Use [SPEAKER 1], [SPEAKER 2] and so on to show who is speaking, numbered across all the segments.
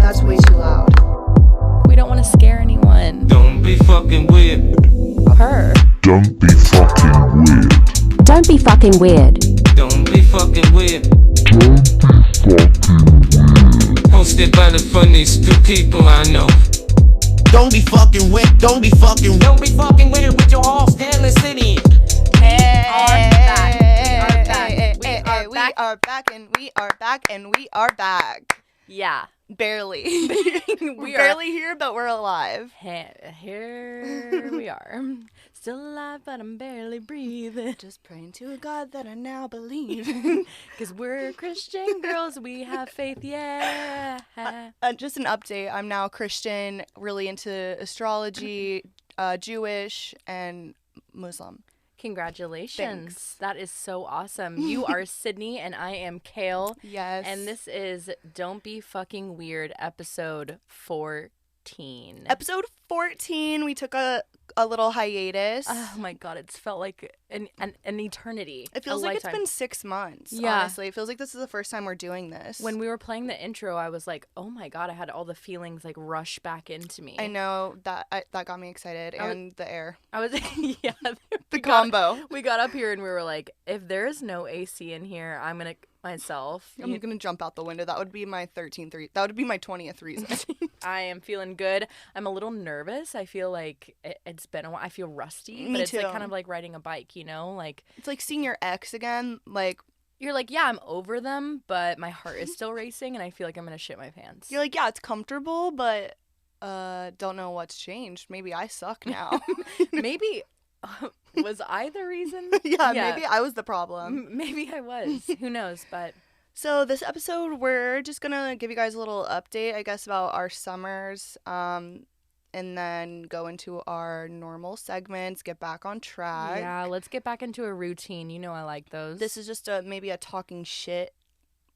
[SPEAKER 1] That's way too loud.
[SPEAKER 2] We don't want to scare anyone.
[SPEAKER 3] Don't be fucking weird.
[SPEAKER 2] Her.
[SPEAKER 4] Don't be fucking weird.
[SPEAKER 5] Don't be fucking weird.
[SPEAKER 3] Don't be fucking weird. Hosted by the funniest two people I know.
[SPEAKER 6] Don't be fucking weird. Don't be fucking.
[SPEAKER 3] Don't be fucking weird with your whole Stanless City.
[SPEAKER 1] We are back and we are back.
[SPEAKER 2] Yeah.
[SPEAKER 1] Barely.
[SPEAKER 2] We are
[SPEAKER 1] barely here, but we're alive.
[SPEAKER 2] Here we are. Still alive, but I'm barely breathing.
[SPEAKER 1] Just praying to a God that I now believe.
[SPEAKER 2] Because we're Christian girls, we have faith, yeah.
[SPEAKER 1] Just an update. I'm now Christian, really into astrology, Jewish, and Muslim.
[SPEAKER 2] Congratulations.
[SPEAKER 1] Thanks.
[SPEAKER 2] That is so awesome. You are Sydney and I am Kale.
[SPEAKER 1] Yes.
[SPEAKER 2] And this is Don't Be Fucking Weird, episode 14.
[SPEAKER 1] Episode 14. We took a little hiatus.
[SPEAKER 2] Oh my god, it's felt like an eternity.
[SPEAKER 1] It feels like it's been 6 months, honestly. It feels like this is the first time we're doing this.
[SPEAKER 2] When we were playing the intro, I was like, oh my god, I had all the feelings like rush back into me.
[SPEAKER 1] I know, that got me excited. And the air.
[SPEAKER 2] I was, yeah.
[SPEAKER 1] The combo.
[SPEAKER 2] We got up here and we were like, if there is no AC in here, I'm going to I'm
[SPEAKER 1] gonna jump out the window. That would be my 20th reason.
[SPEAKER 2] I am feeling good. I'm a little nervous. I feel like it's been a while. I feel rusty, but it's like kind of like riding a bike, you know? Like
[SPEAKER 1] it's like seeing your ex again. Like
[SPEAKER 2] you're like, yeah, I'm over them, but my heart is still racing, and I feel like I'm gonna shit my pants.
[SPEAKER 1] You're like, yeah, it's comfortable, but don't know what's changed. Maybe I suck now.
[SPEAKER 2] Maybe. Was I the reason?
[SPEAKER 1] Yeah, maybe I was the problem.
[SPEAKER 2] Maybe I was. Who knows? But
[SPEAKER 1] so this episode, we're just gonna give you guys a little update, I guess, about our summers, and then go into our normal segments, get back on track.
[SPEAKER 2] Yeah, let's get back into a routine. You know, I like those.
[SPEAKER 1] This is just maybe a talking shit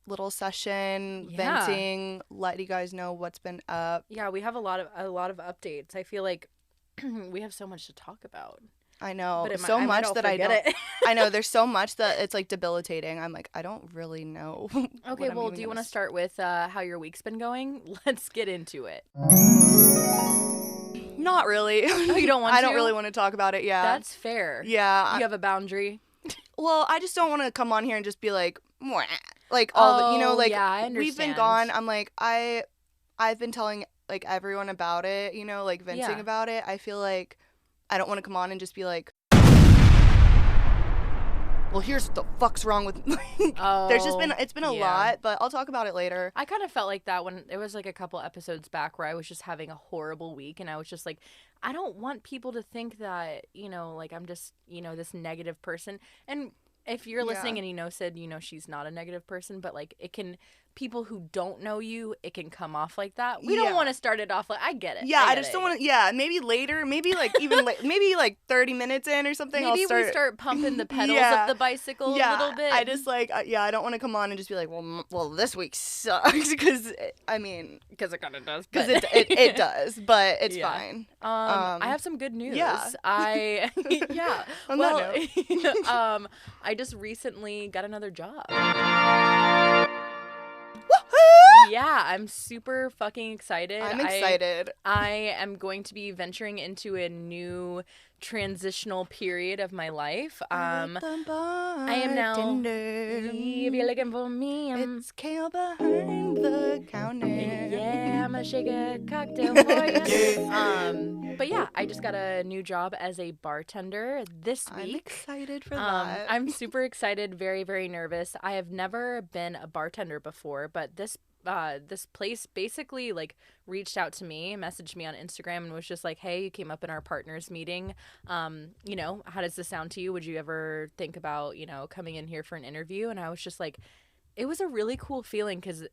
[SPEAKER 1] little session,
[SPEAKER 2] yeah.
[SPEAKER 1] venting, let you guys know what's been up.
[SPEAKER 2] Yeah, we have a lot of updates. I feel like we have so much to talk about.
[SPEAKER 1] I know,
[SPEAKER 2] but
[SPEAKER 1] so much that I don't.
[SPEAKER 2] It.
[SPEAKER 1] I know, there's so much that it's like debilitating. I'm like, I don't really know.
[SPEAKER 2] Okay, well, do you want to start with how your week's been going? Let's get into it.
[SPEAKER 1] Not really.
[SPEAKER 2] Oh, you don't want to?
[SPEAKER 1] I don't really want to talk about it, yeah.
[SPEAKER 2] That's fair.
[SPEAKER 1] Yeah.
[SPEAKER 2] You have a boundary?
[SPEAKER 1] Well, I just don't want to come on here and just be like, mwah. Like, all the, like,
[SPEAKER 2] yeah, I understand.
[SPEAKER 1] We've been gone. I'm like, I've been telling, like, everyone about it, like, venting about it. I feel like I don't want to come on and just be like, well, here's what the fuck's wrong with me. It's been a lot, but I'll talk about it later.
[SPEAKER 2] I kind of felt like that when it was like a couple episodes back where I was just having a horrible week, and I was just like, I don't want people to think that, like I'm just, this negative person. And if you're listening and Sid, she's not a negative person, but like people who don't know you, it can come off like that. We don't want to start it off like, I get it.
[SPEAKER 1] Yeah, I just don't want to, maybe later, maybe like even maybe like 30 minutes in or something.
[SPEAKER 2] Maybe we start pumping the pedals of the bicycle a little bit.
[SPEAKER 1] I just like, I don't want to come on and just be like, well, this week sucks, because it kind of does. Because it does, but it's fine.
[SPEAKER 2] I have some good news.
[SPEAKER 1] Yeah.
[SPEAKER 2] I just recently got another job.
[SPEAKER 1] Woohoo!
[SPEAKER 2] Yeah, I'm super fucking excited.
[SPEAKER 1] I'm excited.
[SPEAKER 2] I am going to be venturing into a new transitional period of my life. I am now. If you're looking for me,
[SPEAKER 1] it's Kale behind the counter.
[SPEAKER 2] Yeah, I'm gonna shake a cocktail for you. But yeah, I just got a new job as a bartender this week.
[SPEAKER 1] I'm excited for that.
[SPEAKER 2] I'm super excited, very, very nervous. I have never been a bartender before, but this place basically like reached out to me, messaged me on Instagram, and was just like, hey, you came up in our partners meeting. How does this sound to you? Would you ever think about, coming in here for an interview? And I was just like, it was a really cool feeling because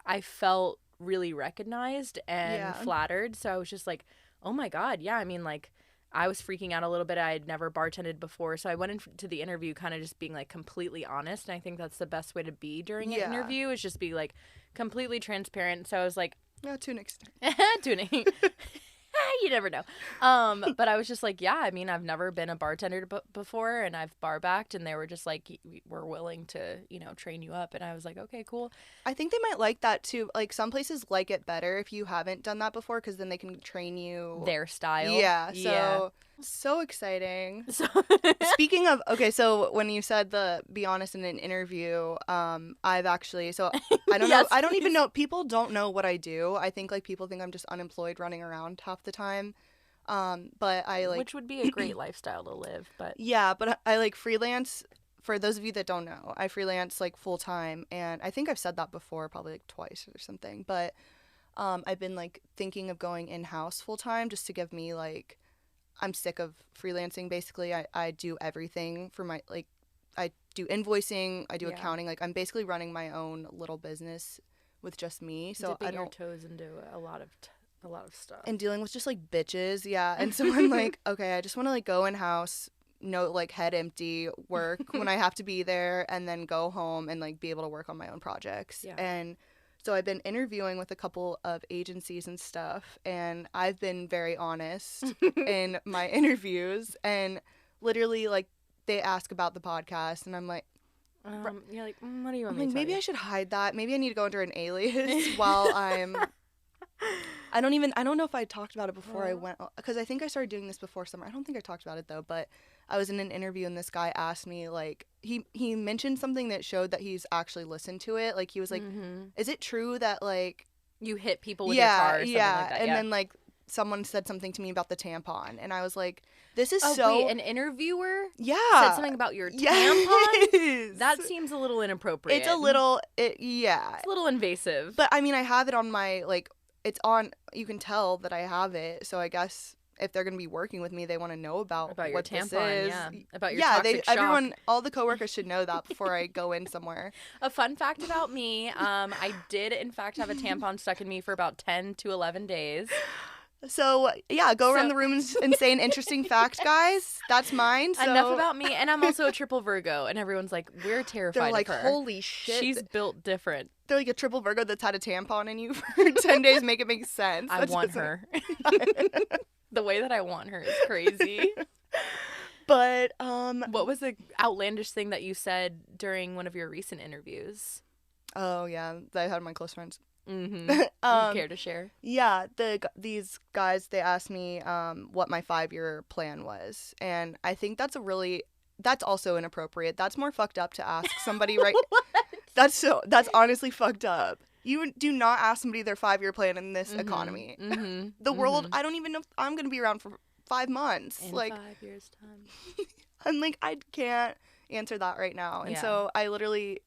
[SPEAKER 2] I felt really recognized and flattered. So I was just like, oh my God. Yeah. I mean, like, I was freaking out a little bit. I had never bartended before. So I went into the interview kind of just being like completely honest. And I think that's the best way to be during an interview, is just be like completely transparent. So I was like,
[SPEAKER 1] to an extent.
[SPEAKER 2] Tuning. You never know. But I was just like, yeah, I mean, I've never been a bartender before, and I've bar backed, and they were just like, we're willing to, train you up. And I was like, okay, cool.
[SPEAKER 1] I think they might like that too. Like some places like it better if you haven't done that before, because then they can train you
[SPEAKER 2] Their style.
[SPEAKER 1] Yeah. So exciting. Speaking of, okay, so when you said the be honest in an interview, I've actually, so I don't know, I don't even know, people don't know what I do. I think like people think I'm just unemployed running around half the time. But I like,
[SPEAKER 2] which would be a great lifestyle to live, but
[SPEAKER 1] yeah, but I like freelance. For those of you that don't know, I freelance like full time, and I think I've said that before, probably like twice or something. But I've been like thinking of going in house full time just to give me like, I'm sick of freelancing. Basically, I do everything for my like, I do invoicing, I do accounting. Like I'm basically running my own little business with just me. So
[SPEAKER 2] dipping
[SPEAKER 1] I don't
[SPEAKER 2] your toes into a lot of stuff
[SPEAKER 1] and dealing with just like bitches, yeah. And so I'm like, okay, I just want to like go in house. No, like head empty, work when I have to be there, and then go home and like be able to work on my own projects.
[SPEAKER 2] Yeah.
[SPEAKER 1] And so I've been interviewing with a couple of agencies and stuff, and I've been very honest in my interviews, and literally like they ask about the podcast, and I'm like,
[SPEAKER 2] you're like, what do you want
[SPEAKER 1] I'm
[SPEAKER 2] me
[SPEAKER 1] like,
[SPEAKER 2] to
[SPEAKER 1] maybe
[SPEAKER 2] tell
[SPEAKER 1] I should hide that. Maybe I need to go under an alias while I'm. I don't know if I talked about it before I went, because I think I started doing this before summer. I don't think I talked about it though, but I was in an interview and this guy asked me, like, he mentioned something that showed that he's actually listened to it. Like, he was like, is it true that, like,
[SPEAKER 2] you hit people with your car or something like that?
[SPEAKER 1] And then, like, someone said something to me about the tampon, and I was like, this is so...
[SPEAKER 2] Wait, an interviewer
[SPEAKER 1] said
[SPEAKER 2] something about your tampon?
[SPEAKER 1] Yes.
[SPEAKER 2] That seems a little inappropriate.
[SPEAKER 1] It's a little...
[SPEAKER 2] It's a little invasive.
[SPEAKER 1] But, I mean, I have it on my, like, it's on... You can tell that I have it, so I guess... If they're gonna be working with me, they want to know about
[SPEAKER 2] your
[SPEAKER 1] what
[SPEAKER 2] tampon,
[SPEAKER 1] this is.
[SPEAKER 2] yeah. About your toxic shock.
[SPEAKER 1] Everyone, all the coworkers should know that before I go in somewhere.
[SPEAKER 2] A fun fact about me: I did in fact have a tampon stuck in me for about 10 to 11 days.
[SPEAKER 1] So yeah, go around the room and say an interesting fact, guys. That's mine. So.
[SPEAKER 2] Enough about me, and I'm also a triple Virgo, and everyone's like, we're terrified.
[SPEAKER 1] They're like,
[SPEAKER 2] of her.
[SPEAKER 1] holy shit,
[SPEAKER 2] she's built different.
[SPEAKER 1] They're like a triple Virgo that's had a tampon in you for 10 days. Make it make sense.
[SPEAKER 2] I want her. The way that I want her is crazy.
[SPEAKER 1] But
[SPEAKER 2] what was the outlandish thing that you said during one of your recent interviews?
[SPEAKER 1] Oh yeah, that I had my close friends.
[SPEAKER 2] Mm-hmm. You care to share?
[SPEAKER 1] Yeah, these guys, they asked me what my 5-year plan was, and I think that's also inappropriate. That's more fucked up to ask somebody, right? That's honestly fucked up. You do not ask somebody their 5-year plan in this economy.
[SPEAKER 2] Mm-hmm.
[SPEAKER 1] The world, I don't even know if I'm going to be around for 5 months.
[SPEAKER 2] In
[SPEAKER 1] like
[SPEAKER 2] 5 years' time.
[SPEAKER 1] I'm like, I can't answer that right now. And so I literally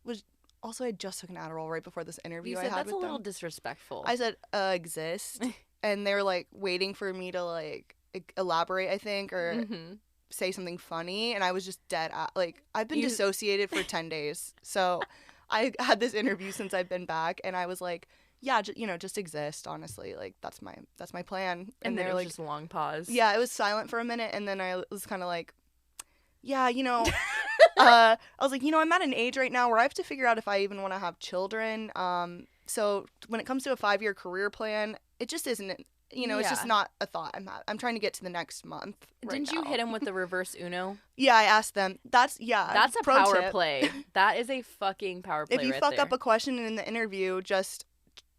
[SPEAKER 1] was, also I just took an Adderall right before this interview
[SPEAKER 2] You
[SPEAKER 1] I
[SPEAKER 2] said
[SPEAKER 1] had
[SPEAKER 2] that's
[SPEAKER 1] with
[SPEAKER 2] a little
[SPEAKER 1] them.
[SPEAKER 2] disrespectful.
[SPEAKER 1] I said, exist. And they were like waiting for me to like elaborate, I think, or say something funny. And I was just dead at, like, I've been dissociated for 10 days. So I had this interview since I've been back, and I was like, yeah, just exist, honestly. Like, that's my plan.
[SPEAKER 2] And
[SPEAKER 1] they're
[SPEAKER 2] there was
[SPEAKER 1] like,
[SPEAKER 2] just a long pause.
[SPEAKER 1] yeah, it was silent for a minute, and then I was kind of like, yeah, I was like, I'm at an age right now where I have to figure out if I even want to have children. So when it comes to a 5-year career plan, it just isn't, it's just not a thought. I'm trying to get to the next month.
[SPEAKER 2] Didn't you hit him with the reverse Uno?
[SPEAKER 1] Yeah, I asked them. That's
[SPEAKER 2] a
[SPEAKER 1] pro
[SPEAKER 2] power
[SPEAKER 1] tip.
[SPEAKER 2] play. That is a fucking power play.
[SPEAKER 1] If you
[SPEAKER 2] right
[SPEAKER 1] fuck
[SPEAKER 2] there.
[SPEAKER 1] up a question in the interview, just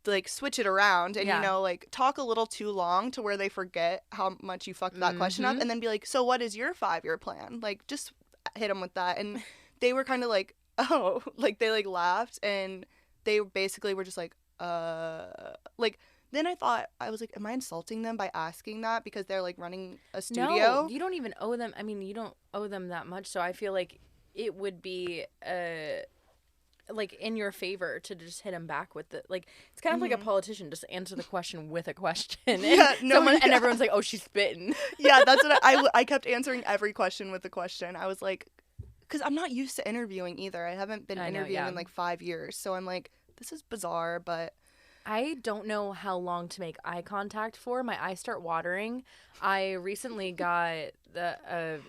[SPEAKER 1] like switch it around and like talk a little too long to where they forget how much you fucked that question up, and then be like, so what is your 5-year plan? Like, just hit them with that. And they were kind of like, oh, like they like laughed, and they basically were just like, like. Then I was like, am I insulting them by asking that because they're like running a studio?
[SPEAKER 2] No, you don't even owe them. I mean, you don't owe them that much. So I feel like it would be like in your favor to just hit them back with the, like, it's kind of like a politician, just answer the question with a question. And and everyone's like, oh, she's spitting.
[SPEAKER 1] Yeah, that's what I kept answering every question with a question. I was like, because I'm not used to interviewing either. I haven't been interviewing in like 5 years. So I'm like, this is bizarre, but
[SPEAKER 2] I don't know how long to make eye contact for. My eyes start watering. I recently got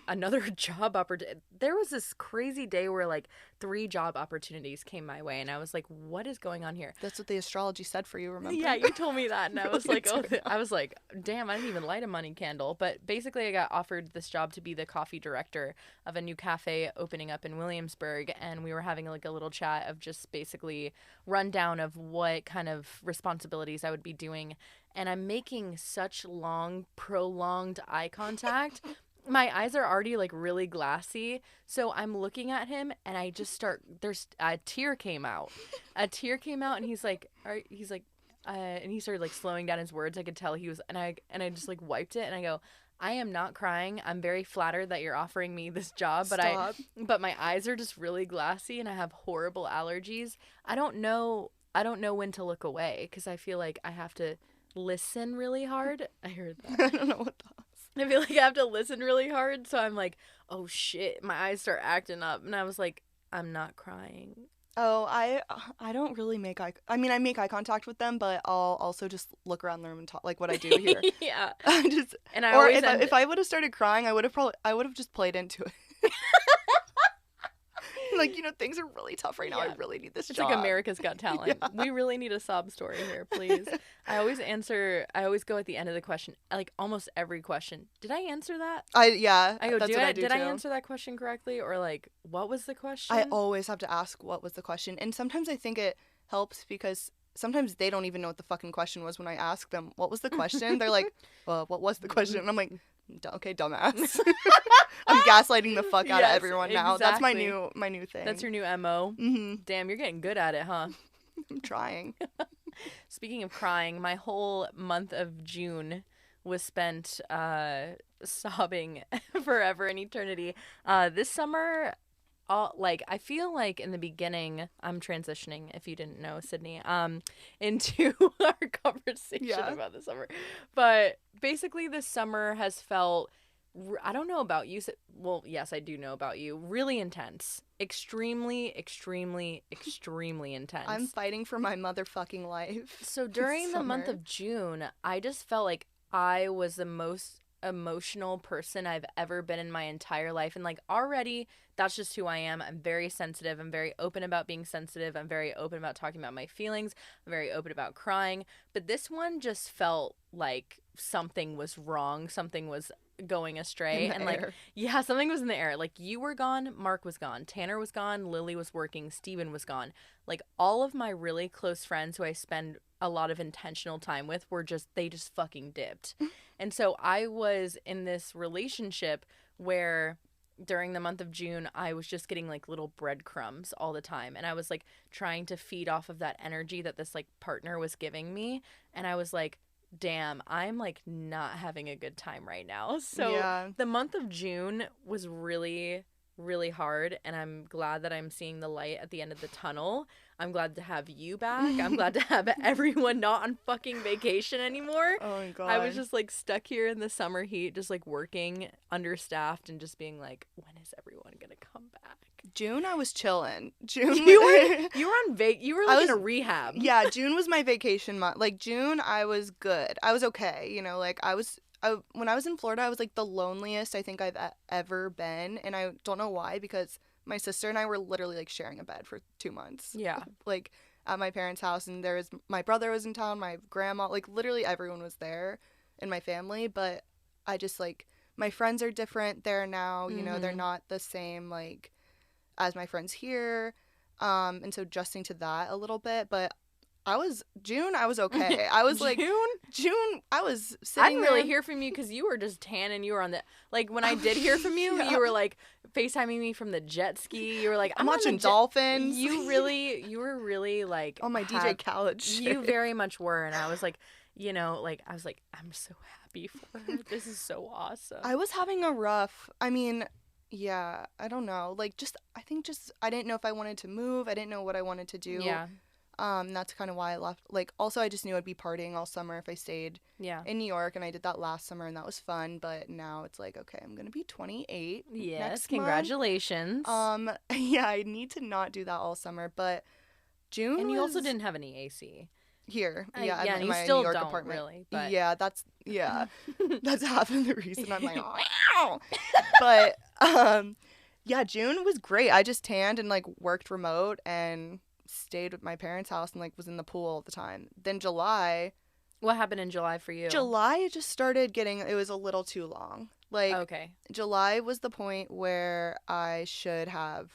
[SPEAKER 2] another job opportunity. There was this crazy day where like 3 job opportunities came my way, and I was like, "What is going on here?"
[SPEAKER 1] That's what the astrology said for you. Remember?
[SPEAKER 2] Yeah, you told me that, and I was like, "Oh," I was like, "Damn, I didn't even light a money candle." But basically, I got offered this job to be the coffee director of a new cafe opening up in Williamsburg, and we were having like a little chat of just basically rundown of what kind of responsibilities I would be doing, and I'm making such long, prolonged eye contact. My eyes are already like really glassy, so I'm looking at him and I just start. There's a tear came out, and he's like, and he started like slowing down his words. I could tell he was, and I just like wiped it and I go, I am not crying. I'm very flattered that you're offering me this job, but my eyes are just really glassy and I have horrible allergies. I don't know when to look away because I feel like I have to listen really hard. I heard that.
[SPEAKER 1] I don't know what that was.
[SPEAKER 2] I feel like I have to listen really hard, so I'm like, oh shit, my eyes start acting up, and I was like, I'm not crying.
[SPEAKER 1] Oh, I don't really make I make eye contact with them, but I'll also just look around the room and talk like what I do here.
[SPEAKER 2] Yeah.
[SPEAKER 1] If I would have started crying, I would have just played into it. Like, things are really tough right now.
[SPEAKER 2] Yeah.
[SPEAKER 1] I really need this
[SPEAKER 2] It's
[SPEAKER 1] job.
[SPEAKER 2] like America's Got Talent.
[SPEAKER 1] Yeah.
[SPEAKER 2] We really need a sob story here, please. I always go at the end of the question, like almost every question. Did I answer that?
[SPEAKER 1] I go,
[SPEAKER 2] did
[SPEAKER 1] too.
[SPEAKER 2] I answer that question correctly? Or like, what was the question?
[SPEAKER 1] I always have to ask what was the question. And sometimes I think it helps because sometimes they don't even know what the fucking question was when I ask them, what was the question? They're like, well, what was the question? And I'm like, okay, dumbass. I'm gaslighting the fuck out of everyone now.
[SPEAKER 2] Exactly.
[SPEAKER 1] That's my new thing.
[SPEAKER 2] That's your new MO?
[SPEAKER 1] Mm-hmm.
[SPEAKER 2] Damn, you're getting good at it, huh?
[SPEAKER 1] I'm trying.
[SPEAKER 2] Speaking of crying, my whole month of June was spent sobbing forever and eternity. This summer, I feel like in the beginning, I'm transitioning, if you didn't know, Sydney, into our conversation about the summer. But basically this summer has felt, I don't know about you. Well, yes, I do know about you. Really intense. Extremely, extremely, extremely intense.
[SPEAKER 1] I'm fighting for my motherfucking life.
[SPEAKER 2] So during the month of June, I just felt like I was the most emotional person I've ever been in my entire life. And like already, that's just who I am. I'm very sensitive. I'm very open about being sensitive. I'm very open about talking about my feelings. I'm very open about crying. But this one just felt like something was wrong. Something was going astray. And like, yeah, something was in the air. Like you were gone, Mark was gone, Tanner was gone, Lily was working, Steven was gone. Like all of my really close friends who I spend a lot of intentional time with they just fucking dipped. And so I was in this relationship where during the month of June, I was just getting like little breadcrumbs all the time. And I was like trying to feed off of that energy that this like partner was giving me. And I was like, damn, I'm like not having a good time right now. So the month of June was really, really hard. And I'm glad that I'm seeing the light at the end of the tunnel. I'm glad to have you back. I'm glad to have everyone not on fucking vacation anymore.
[SPEAKER 1] Oh my God.
[SPEAKER 2] I was just like stuck here in the summer heat, just like working, understaffed, and just being like, when is everyone gonna come back?
[SPEAKER 1] June, I was chilling. June,
[SPEAKER 2] you were like in a rehab.
[SPEAKER 1] Yeah, June was my vacation month. Like June, I was good. I was okay. Like when I was in Florida, I was like the loneliest I think I've ever been, and I don't know why, because my sister and I were literally like sharing a bed for 2 months.
[SPEAKER 2] Yeah.
[SPEAKER 1] Like at my parents' house, and my brother was in town, my grandma, like literally everyone was there in my family, but I just like my friends are different there now, they're not the same like as my friends here. And so adjusting to that a little bit, but June, I was okay. I was like, June, I was sitting
[SPEAKER 2] I didn't really hear from you because you were just tan and you were on the, like, when I did hear from you, you were like FaceTiming me from the jet ski. You were like,
[SPEAKER 1] I'm watching dolphins.
[SPEAKER 2] You were really like
[SPEAKER 1] on my DJ Khaled shit.
[SPEAKER 2] You very much were. And I was like, I'm so happy for her. This is so awesome.
[SPEAKER 1] I was having a rough, I don't know. Like, I didn't know if I wanted to move. I didn't know what I wanted to do.
[SPEAKER 2] Yeah.
[SPEAKER 1] That's kind of why I left. Like, also, I just knew I'd be partying all summer if I stayed in New York, and I did that last summer, and that was fun. But now it's like, okay, I'm gonna be 28.
[SPEAKER 2] Yes,
[SPEAKER 1] next
[SPEAKER 2] congratulations.
[SPEAKER 1] Month. Yeah, I need to not do that all summer. But June,
[SPEAKER 2] and you also didn't have any AC.
[SPEAKER 1] Here.
[SPEAKER 2] Yeah,
[SPEAKER 1] in
[SPEAKER 2] and you
[SPEAKER 1] my
[SPEAKER 2] still
[SPEAKER 1] New York
[SPEAKER 2] don't
[SPEAKER 1] apartment.
[SPEAKER 2] really. But...
[SPEAKER 1] Yeah, that's half of the reason I'm like, wow. But yeah, June was great. I just tanned and like worked remote and stayed with my parents' house and like was in the pool all the time. Then July.
[SPEAKER 2] What happened in July for you?
[SPEAKER 1] July it just started getting, it was a little too long. Like,
[SPEAKER 2] okay.
[SPEAKER 1] July was the point where I should have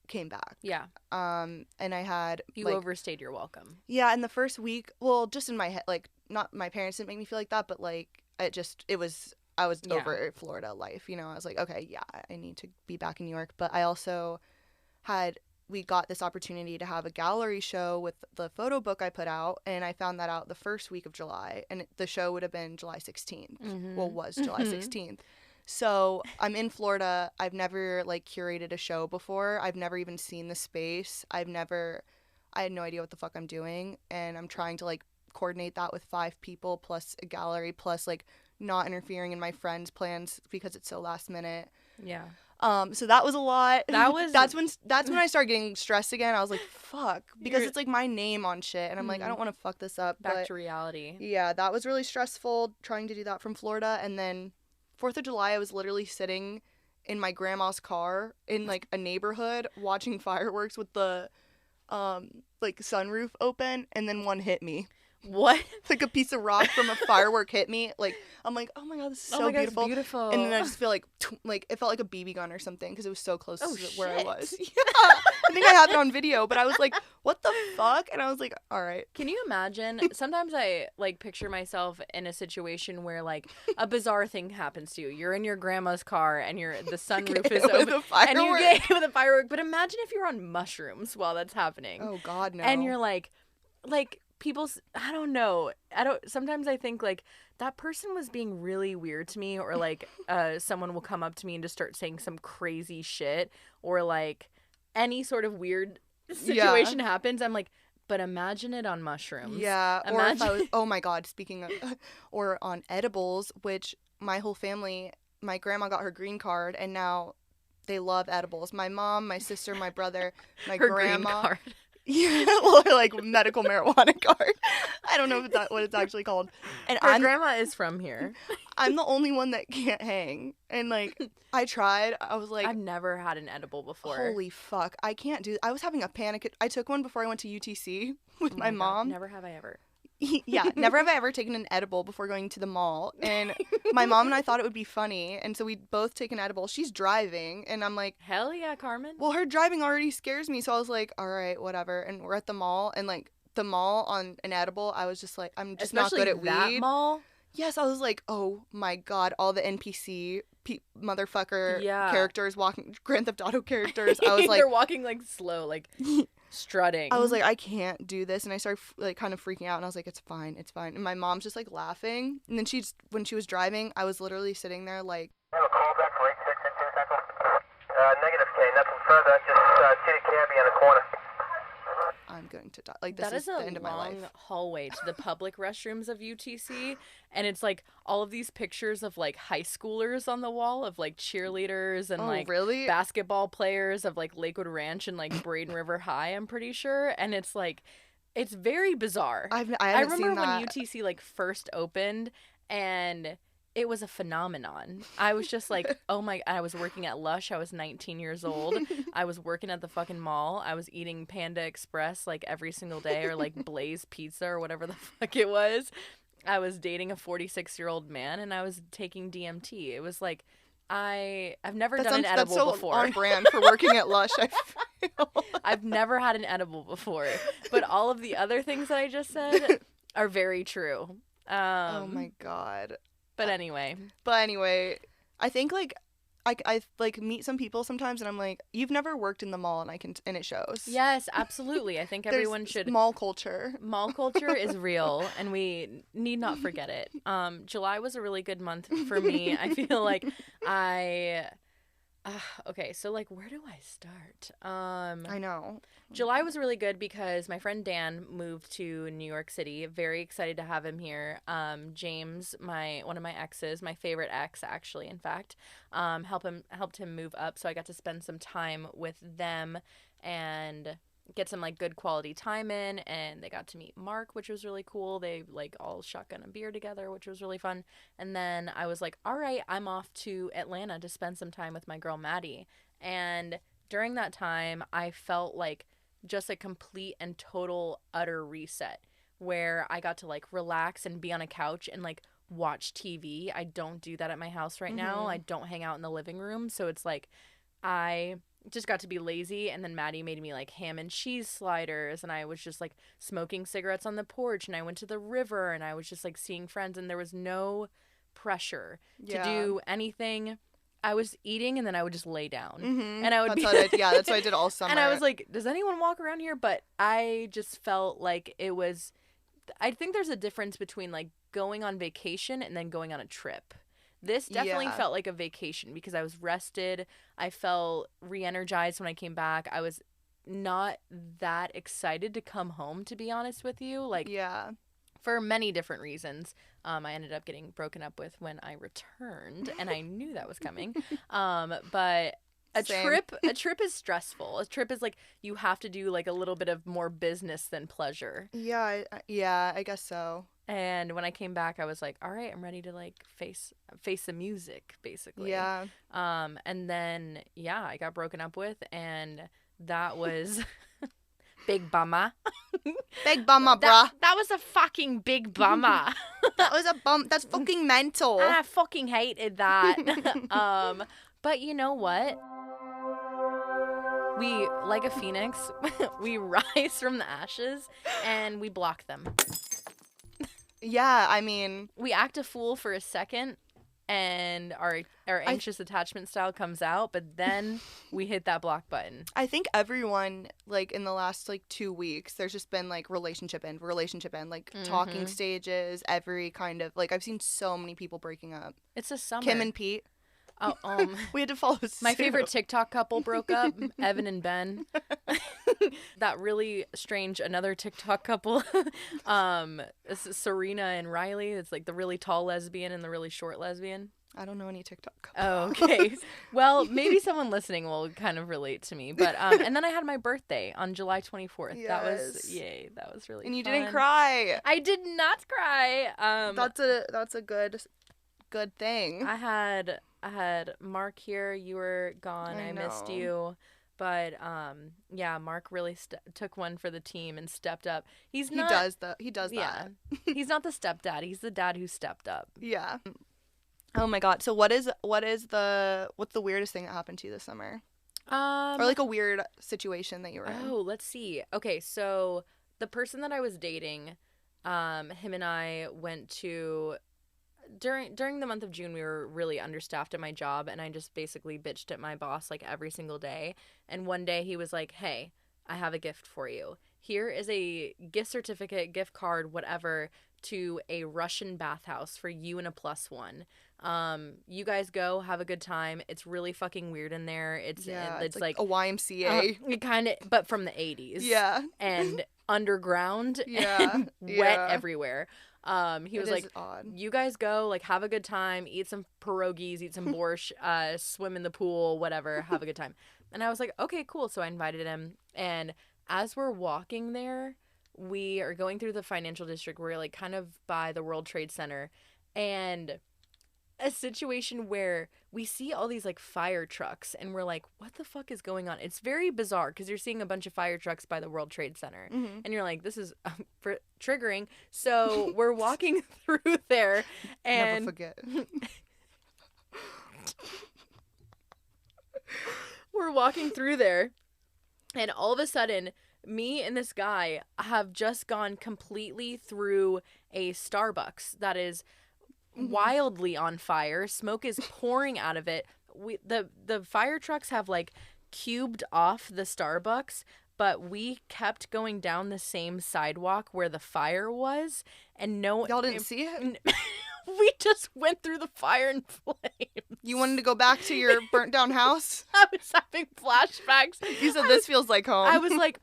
[SPEAKER 1] came back.
[SPEAKER 2] Yeah.
[SPEAKER 1] And I had
[SPEAKER 2] you overstayed your welcome.
[SPEAKER 1] Yeah, in the first week, well, just in my head, like, not my parents didn't make me feel like that, but like I was over Florida life, you know. I was like, okay, yeah, I need to be back in New York. But I also we got this opportunity to have a gallery show with the photo book I put out, and I found that out the first week of July, and the show would have been July 16th.
[SPEAKER 2] Mm-hmm.
[SPEAKER 1] Well, was July 16th. So I'm in Florida. I've never like curated a show before. I've never even seen the space. I had no idea what the fuck I'm doing, and I'm trying to like coordinate that with 5 people plus a gallery plus like not interfering in my friends' plans because it's so last minute.
[SPEAKER 2] Yeah.
[SPEAKER 1] So that was a lot. That's when I started getting stressed again. I was like, fuck, because it's like my name on shit, and I'm like, I don't want to fuck this up.
[SPEAKER 2] Back to reality.
[SPEAKER 1] Yeah, that was really stressful trying to do that from Florida. And then 4th of July, I was literally sitting in my grandma's car in like a neighborhood watching fireworks with the like sunroof open, and then one hit me.
[SPEAKER 2] What?
[SPEAKER 1] Like a piece of rock from a firework hit me. Like, I'm like, oh my god, this is so beautiful.
[SPEAKER 2] God, beautiful.
[SPEAKER 1] And then I just feel like it felt like a BB gun or something because it was so close to where I was. Yeah, I think I have it on video, but I was like, what the fuck? And I was like, all right.
[SPEAKER 2] Can you imagine? Sometimes I like picture myself in a situation where like a bizarre thing happens to you. You're in your grandma's car and the sunroof is open and you get hit with a firework. But imagine if you're on mushrooms while that's happening.
[SPEAKER 1] Oh god, no.
[SPEAKER 2] And you're like people, I don't know. Sometimes I think like that person was being really weird to me, or like someone will come up to me and just start saying some crazy shit, or like any sort of weird situation happens. I'm like, but imagine it on mushrooms.
[SPEAKER 1] Yeah. Or if I was, oh my god, speaking of, or on edibles, which my whole family, my grandma got her green card and now they love edibles. My mom, my sister, my brother, my
[SPEAKER 2] her
[SPEAKER 1] grandma.
[SPEAKER 2] Green card.
[SPEAKER 1] Yeah, well, like medical marijuana card. I don't know what it's actually called. And
[SPEAKER 2] her grandma is from here.
[SPEAKER 1] I'm the only one that can't hang. And like, I tried. I was like,
[SPEAKER 2] I've never had an edible before.
[SPEAKER 1] Holy fuck, I can't do. I was having a panic. I took one before I went to UTC with my mom.
[SPEAKER 2] God, never have I ever.
[SPEAKER 1] Yeah, never have I ever taken an edible before going to the mall. And my mom and I thought it would be funny, and so we both take an edible. She's driving, and I'm like,
[SPEAKER 2] hell yeah, Carmen.
[SPEAKER 1] Well, her driving already scares me, so I was like, all right, whatever. And we're at the mall, and like the mall on an edible, I was just like, I'm just
[SPEAKER 2] especially
[SPEAKER 1] not good at
[SPEAKER 2] that
[SPEAKER 1] weed.
[SPEAKER 2] Mall?
[SPEAKER 1] Yes, I was like, oh my god, all the NPC motherfucker characters walking, Grand Theft Auto characters. I was like,
[SPEAKER 2] they're walking like slow, like strutting.
[SPEAKER 1] I was like, I can't do this, and I started like kind of freaking out, and I was like, it's fine. And my mom's just like laughing, and then when she was driving, I was literally sitting there like.
[SPEAKER 7] I have a call back for 86 in 2 seconds. Negative K, nothing further. Just see the cabbie on the corner.
[SPEAKER 1] I'm going to die. Like, this is the end of my life.
[SPEAKER 2] That is a long hallway to the public restrooms of UTC, and it's like all of these pictures of like high schoolers on the wall of like cheerleaders and like
[SPEAKER 1] really?
[SPEAKER 2] basketball players of like Lakewood Ranch and like Braden River High, I'm pretty sure, and it's like it's very bizarre.
[SPEAKER 1] I
[SPEAKER 2] remember
[SPEAKER 1] seen that.
[SPEAKER 2] when UTC like first opened, and it was a phenomenon. I was just like, oh my, I was working at Lush. I was 19 years old. I was working at the fucking mall. I was eating Panda Express like every single day, or like Blaze Pizza or whatever the fuck it was. I was dating a 46-year-old man, and I was taking DMT. It was like, I've never done an edible
[SPEAKER 1] that's so
[SPEAKER 2] before.
[SPEAKER 1] On brand for working at Lush, I feel.
[SPEAKER 2] I've never had an edible before, but all of the other things that I just said are very true.
[SPEAKER 1] Oh my god.
[SPEAKER 2] But anyway,
[SPEAKER 1] I think like I like meet some people sometimes, and I'm like, you've never worked in the mall, and it shows.
[SPEAKER 2] Yes, absolutely. I think everyone should.
[SPEAKER 1] Mall culture.
[SPEAKER 2] Mall culture is real, and we need not forget it. July was a really good month for me. I feel like okay, so like, where do I start?
[SPEAKER 1] I know.
[SPEAKER 2] July was really good because my friend Dan moved to New York City. Very excited to have him here. James, one of my exes, my favorite ex actually, in fact, helped him move up, so I got to spend some time with them, and get some like good quality time in, and they got to meet Mark, which was really cool. They like all shotgun a beer together, which was really fun. And then I was like, all right, I'm off to Atlanta to spend some time with my girl Maddie. And during that time, I felt like just a complete and total utter reset, where I got to like relax and be on a couch and like watch TV. I don't do that at my house right now. I don't hang out in the living room. So it's like I just got to be lazy, and then Maddie made me like ham and cheese sliders, and I was just like smoking cigarettes on the porch, and I went to the river, and I was just like seeing friends, and there was no pressure to do anything. I was eating, and then I would just lay down, and I would
[SPEAKER 1] that's what I did all summer.
[SPEAKER 2] And I was like, does anyone walk around here? But I just felt like it was, I think there's a difference between like going on vacation and then going on a trip. This definitely felt like a vacation because I was rested. I felt re-energized when I came back. I was not that excited to come home, to be honest with you. Like, for many different reasons. I ended up getting broken up with when I returned, and I knew that was coming. But a trip is stressful. A trip is like you have to do like a little bit of more business than pleasure.
[SPEAKER 1] Yeah, I guess so.
[SPEAKER 2] And when I came back, I was like, all right, I'm ready to like face the music, basically.
[SPEAKER 1] Yeah.
[SPEAKER 2] And then I got broken up with, and that was big bummer.
[SPEAKER 1] Big bummer, bruh.
[SPEAKER 2] That was a fucking big bummer.
[SPEAKER 1] That was a bum. That's fucking mental.
[SPEAKER 2] I fucking hated that. But you know what? We, like a phoenix, we rise from the ashes and we block them.
[SPEAKER 1] Yeah, I mean,
[SPEAKER 2] we act a fool for a second, and our anxious attachment style comes out, but then we hit that block button.
[SPEAKER 1] I think everyone, like, in the last, like, 2 weeks, there's just been, like, relationship end, like, talking stages, every kind of, like, I've seen so many people breaking up.
[SPEAKER 2] It's a summer.
[SPEAKER 1] Kim and Pete.
[SPEAKER 2] Oh,
[SPEAKER 1] we had to follow suit.
[SPEAKER 2] My favorite TikTok couple broke up, Evan and Ben. That really strange another TikTok couple, Serena and Riley. It's like the really tall lesbian and the really short lesbian.
[SPEAKER 1] I don't know any TikTok couple.
[SPEAKER 2] Oh, okay. Well, maybe someone listening will kind of relate to me. But and then I had my birthday on July 24th.
[SPEAKER 1] Yes.
[SPEAKER 2] That was That was really
[SPEAKER 1] and you
[SPEAKER 2] fun.
[SPEAKER 1] didn't cry.
[SPEAKER 2] I did not cry.
[SPEAKER 1] That's a good thing.
[SPEAKER 2] I had Mark here. You were gone. I missed you. But Mark really took one for the team and stepped up. He does that. He's not the stepdad. He's the dad who stepped up.
[SPEAKER 1] Yeah. Oh my god. So what's the weirdest thing that happened to you this summer? Or like a weird situation that you were in?
[SPEAKER 2] Oh, let's see. Okay, so the person that I was dating, him and I went to during the month of June, we were really understaffed at my job, and I just basically bitched at my boss like every single day. And one day he was like, "Hey, I have a gift for you. Here is a gift certificate, gift card, whatever, to a Russian bathhouse for you and a +1. You guys go, have a good time. It's really fucking weird in there. It's like
[SPEAKER 1] a YMCA.
[SPEAKER 2] It kind of, but from the 80s.
[SPEAKER 1] Yeah.
[SPEAKER 2] And underground. And wet everywhere. He was like,
[SPEAKER 1] odd.
[SPEAKER 2] You guys go, like, have a good time, eat some pierogies, eat some borscht, swim in the pool, whatever, have a good time. And I was like, okay, cool. So I invited him. And as we're walking there, we are going through the financial district. We're like kind of by the World Trade Center, and a situation where we see all these like fire trucks, and we're like, what the fuck is going on? It's very bizarre because you're seeing a bunch of fire trucks by the World Trade Center, and you're like, this is triggering. So we're walking through there, and
[SPEAKER 1] never forget.
[SPEAKER 2] We're walking through there, and all of a sudden, me and this guy have just gone completely through a Starbucks that is wildly on fire. Smoke is pouring out of it. The fire trucks have like cubed off the Starbucks, but we kept going down the same sidewalk where the fire was, and y'all
[SPEAKER 1] didn't see it.
[SPEAKER 2] We just went through the fire and flames.
[SPEAKER 1] You wanted to go back to your burnt down house?
[SPEAKER 2] I was having flashbacks.
[SPEAKER 1] You said this feels like home.
[SPEAKER 2] I was like,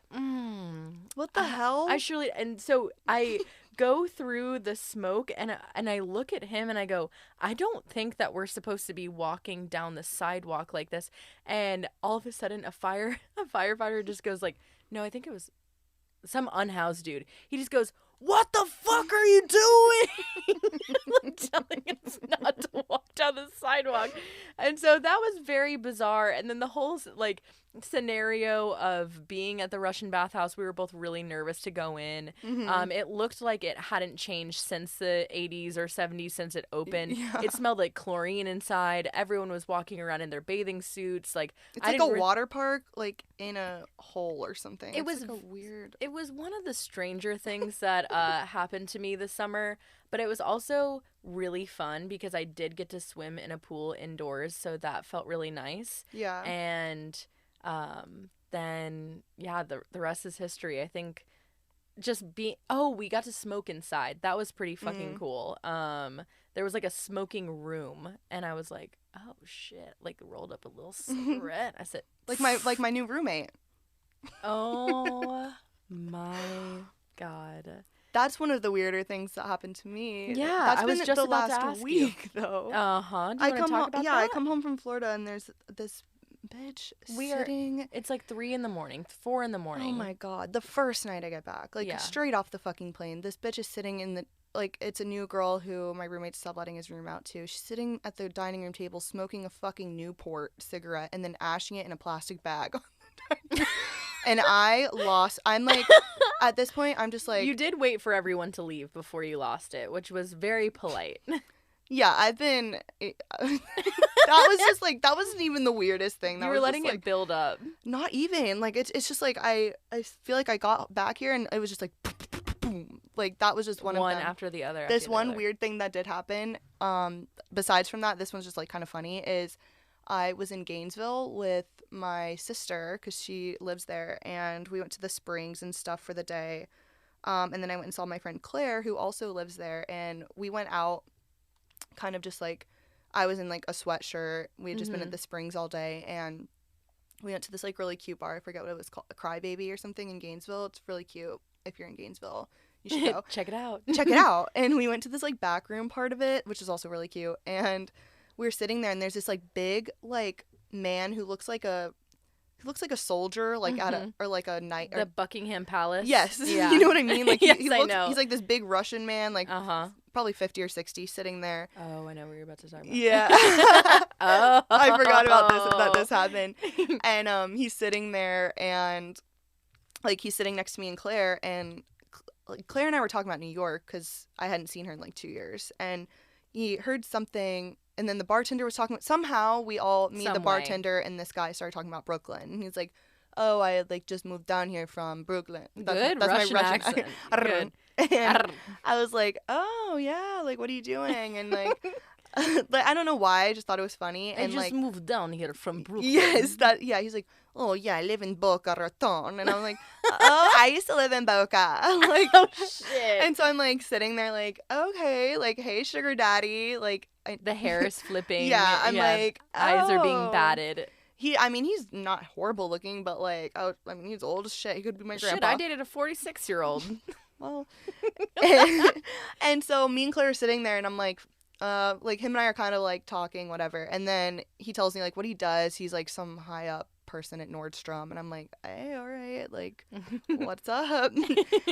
[SPEAKER 1] what the hell?
[SPEAKER 2] And so I go through the smoke, and I look at him and I go, I don't think that we're supposed to be walking down the sidewalk like this. And all of a sudden a firefighter just goes like, No, I think it was some unhoused dude. He just goes, "What the fuck are you doing?" Like telling us not to walk down the sidewalk. And so that was very bizarre. And then the whole like scenario of being at the Russian bathhouse, we were both really nervous to go in. It looked like it hadn't changed since the 80s or 70s since it opened. It smelled like chlorine inside. Everyone was walking around in their bathing suits. Like
[SPEAKER 1] it's like a water park, like in a hole or something.
[SPEAKER 2] It was
[SPEAKER 1] like a weird.
[SPEAKER 2] It was one of the stranger things that happened to me this summer, but it was also really fun because I did get to swim in a pool indoors, so that felt really nice.
[SPEAKER 1] Yeah.
[SPEAKER 2] And then the rest is history. I think just we got to smoke inside. That was pretty fucking cool. There was like a smoking room, and I was like, oh shit, like rolled up a little cigarette. I said,
[SPEAKER 1] like my new roommate.
[SPEAKER 2] Oh my God.
[SPEAKER 1] That's one of the weirder things that happened to me.
[SPEAKER 2] Yeah,
[SPEAKER 1] that's
[SPEAKER 2] I
[SPEAKER 1] been
[SPEAKER 2] was just
[SPEAKER 1] the
[SPEAKER 2] about
[SPEAKER 1] last
[SPEAKER 2] to ask
[SPEAKER 1] week
[SPEAKER 2] you.
[SPEAKER 1] though.
[SPEAKER 2] Do you want to talk about that?
[SPEAKER 1] I come home from Florida and there's this bitch sitting.
[SPEAKER 2] It's like 3 a.m, 4 a.m.
[SPEAKER 1] Oh my God! The first night I get back, like straight off the fucking plane, this bitch is sitting in the it's a new girl who my roommate's subletting his room out to. She's sitting at the dining room table smoking a fucking Newport cigarette and then ashing it in a plastic bag. And I'm like, at this point, I'm just like...
[SPEAKER 2] You did wait for everyone to leave before you lost it, which was very polite.
[SPEAKER 1] Yeah, I've been... that was just like, that wasn't even the weirdest thing.
[SPEAKER 2] You were letting it build up.
[SPEAKER 1] Not even. Like, it's just like, I feel like I got back here and it was just like, boom. Like, that was just one of them.
[SPEAKER 2] One after the other.
[SPEAKER 1] This one weird thing that did happen, besides from that, this one's just like kind of funny, is I was in Gainesville with my sister because she lives there, and we went to the springs and stuff for the day. And then I went and saw my friend Claire, who also lives there, and we went out kind of just like, I was in like a sweatshirt. We had just been at the springs all day, and we went to this like really cute bar. I forget what it was called, a Crybaby or something in Gainesville. It's really cute. If you're in Gainesville, you should go.
[SPEAKER 2] Check it out.
[SPEAKER 1] Check it out. And we went to this like back room part of it, which is also really cute. And we were sitting there, and there's this like big like man who looks like a soldier, like at a, or like a knight.
[SPEAKER 2] The Buckingham Palace.
[SPEAKER 1] Yes.
[SPEAKER 2] Yeah.
[SPEAKER 1] You know what I mean? Like
[SPEAKER 2] yes,
[SPEAKER 1] he looks,
[SPEAKER 2] I know.
[SPEAKER 1] He's like this big Russian man, like probably 50 or 60, sitting there.
[SPEAKER 2] Oh, I know what you're about to talk about.
[SPEAKER 1] Yeah.
[SPEAKER 2] Oh.
[SPEAKER 1] I forgot about that this happened. And he's sitting there, and like he's sitting next to me and Claire, and Claire and I were talking about New York because I hadn't seen her in like 2 years, and he heard something. And then the bartender was talking about, somehow we all, the bartender and this guy started talking about Brooklyn. And he's like, oh, I like just moved down here from Brooklyn.
[SPEAKER 2] That's my Russian accent.
[SPEAKER 1] Good. And I was like, oh yeah, like what are you doing? And like, like I don't know why, I just thought it was funny. And
[SPEAKER 2] I just moved down here from Brooklyn.
[SPEAKER 1] Yes, he's like, oh yeah, I live in Boca Raton. And I'm like, oh, I used to live in Boca. Like,
[SPEAKER 2] oh shit.
[SPEAKER 1] And so I'm like sitting there like, okay, like, hey sugar daddy, like
[SPEAKER 2] the hair is flipping.
[SPEAKER 1] Yeah, I'm like,
[SPEAKER 2] eyes are being batted.
[SPEAKER 1] He's not horrible looking, but like, he's old as shit. He could be my grandpa.
[SPEAKER 2] Shit, I dated a 46-year-old.
[SPEAKER 1] Well, and so me and Claire are sitting there, and I'm like him and I are kind of like talking, whatever. And then he tells me like what he does. He's like some high up person at Nordstrom, and I'm like, hey, all right, like, what's up?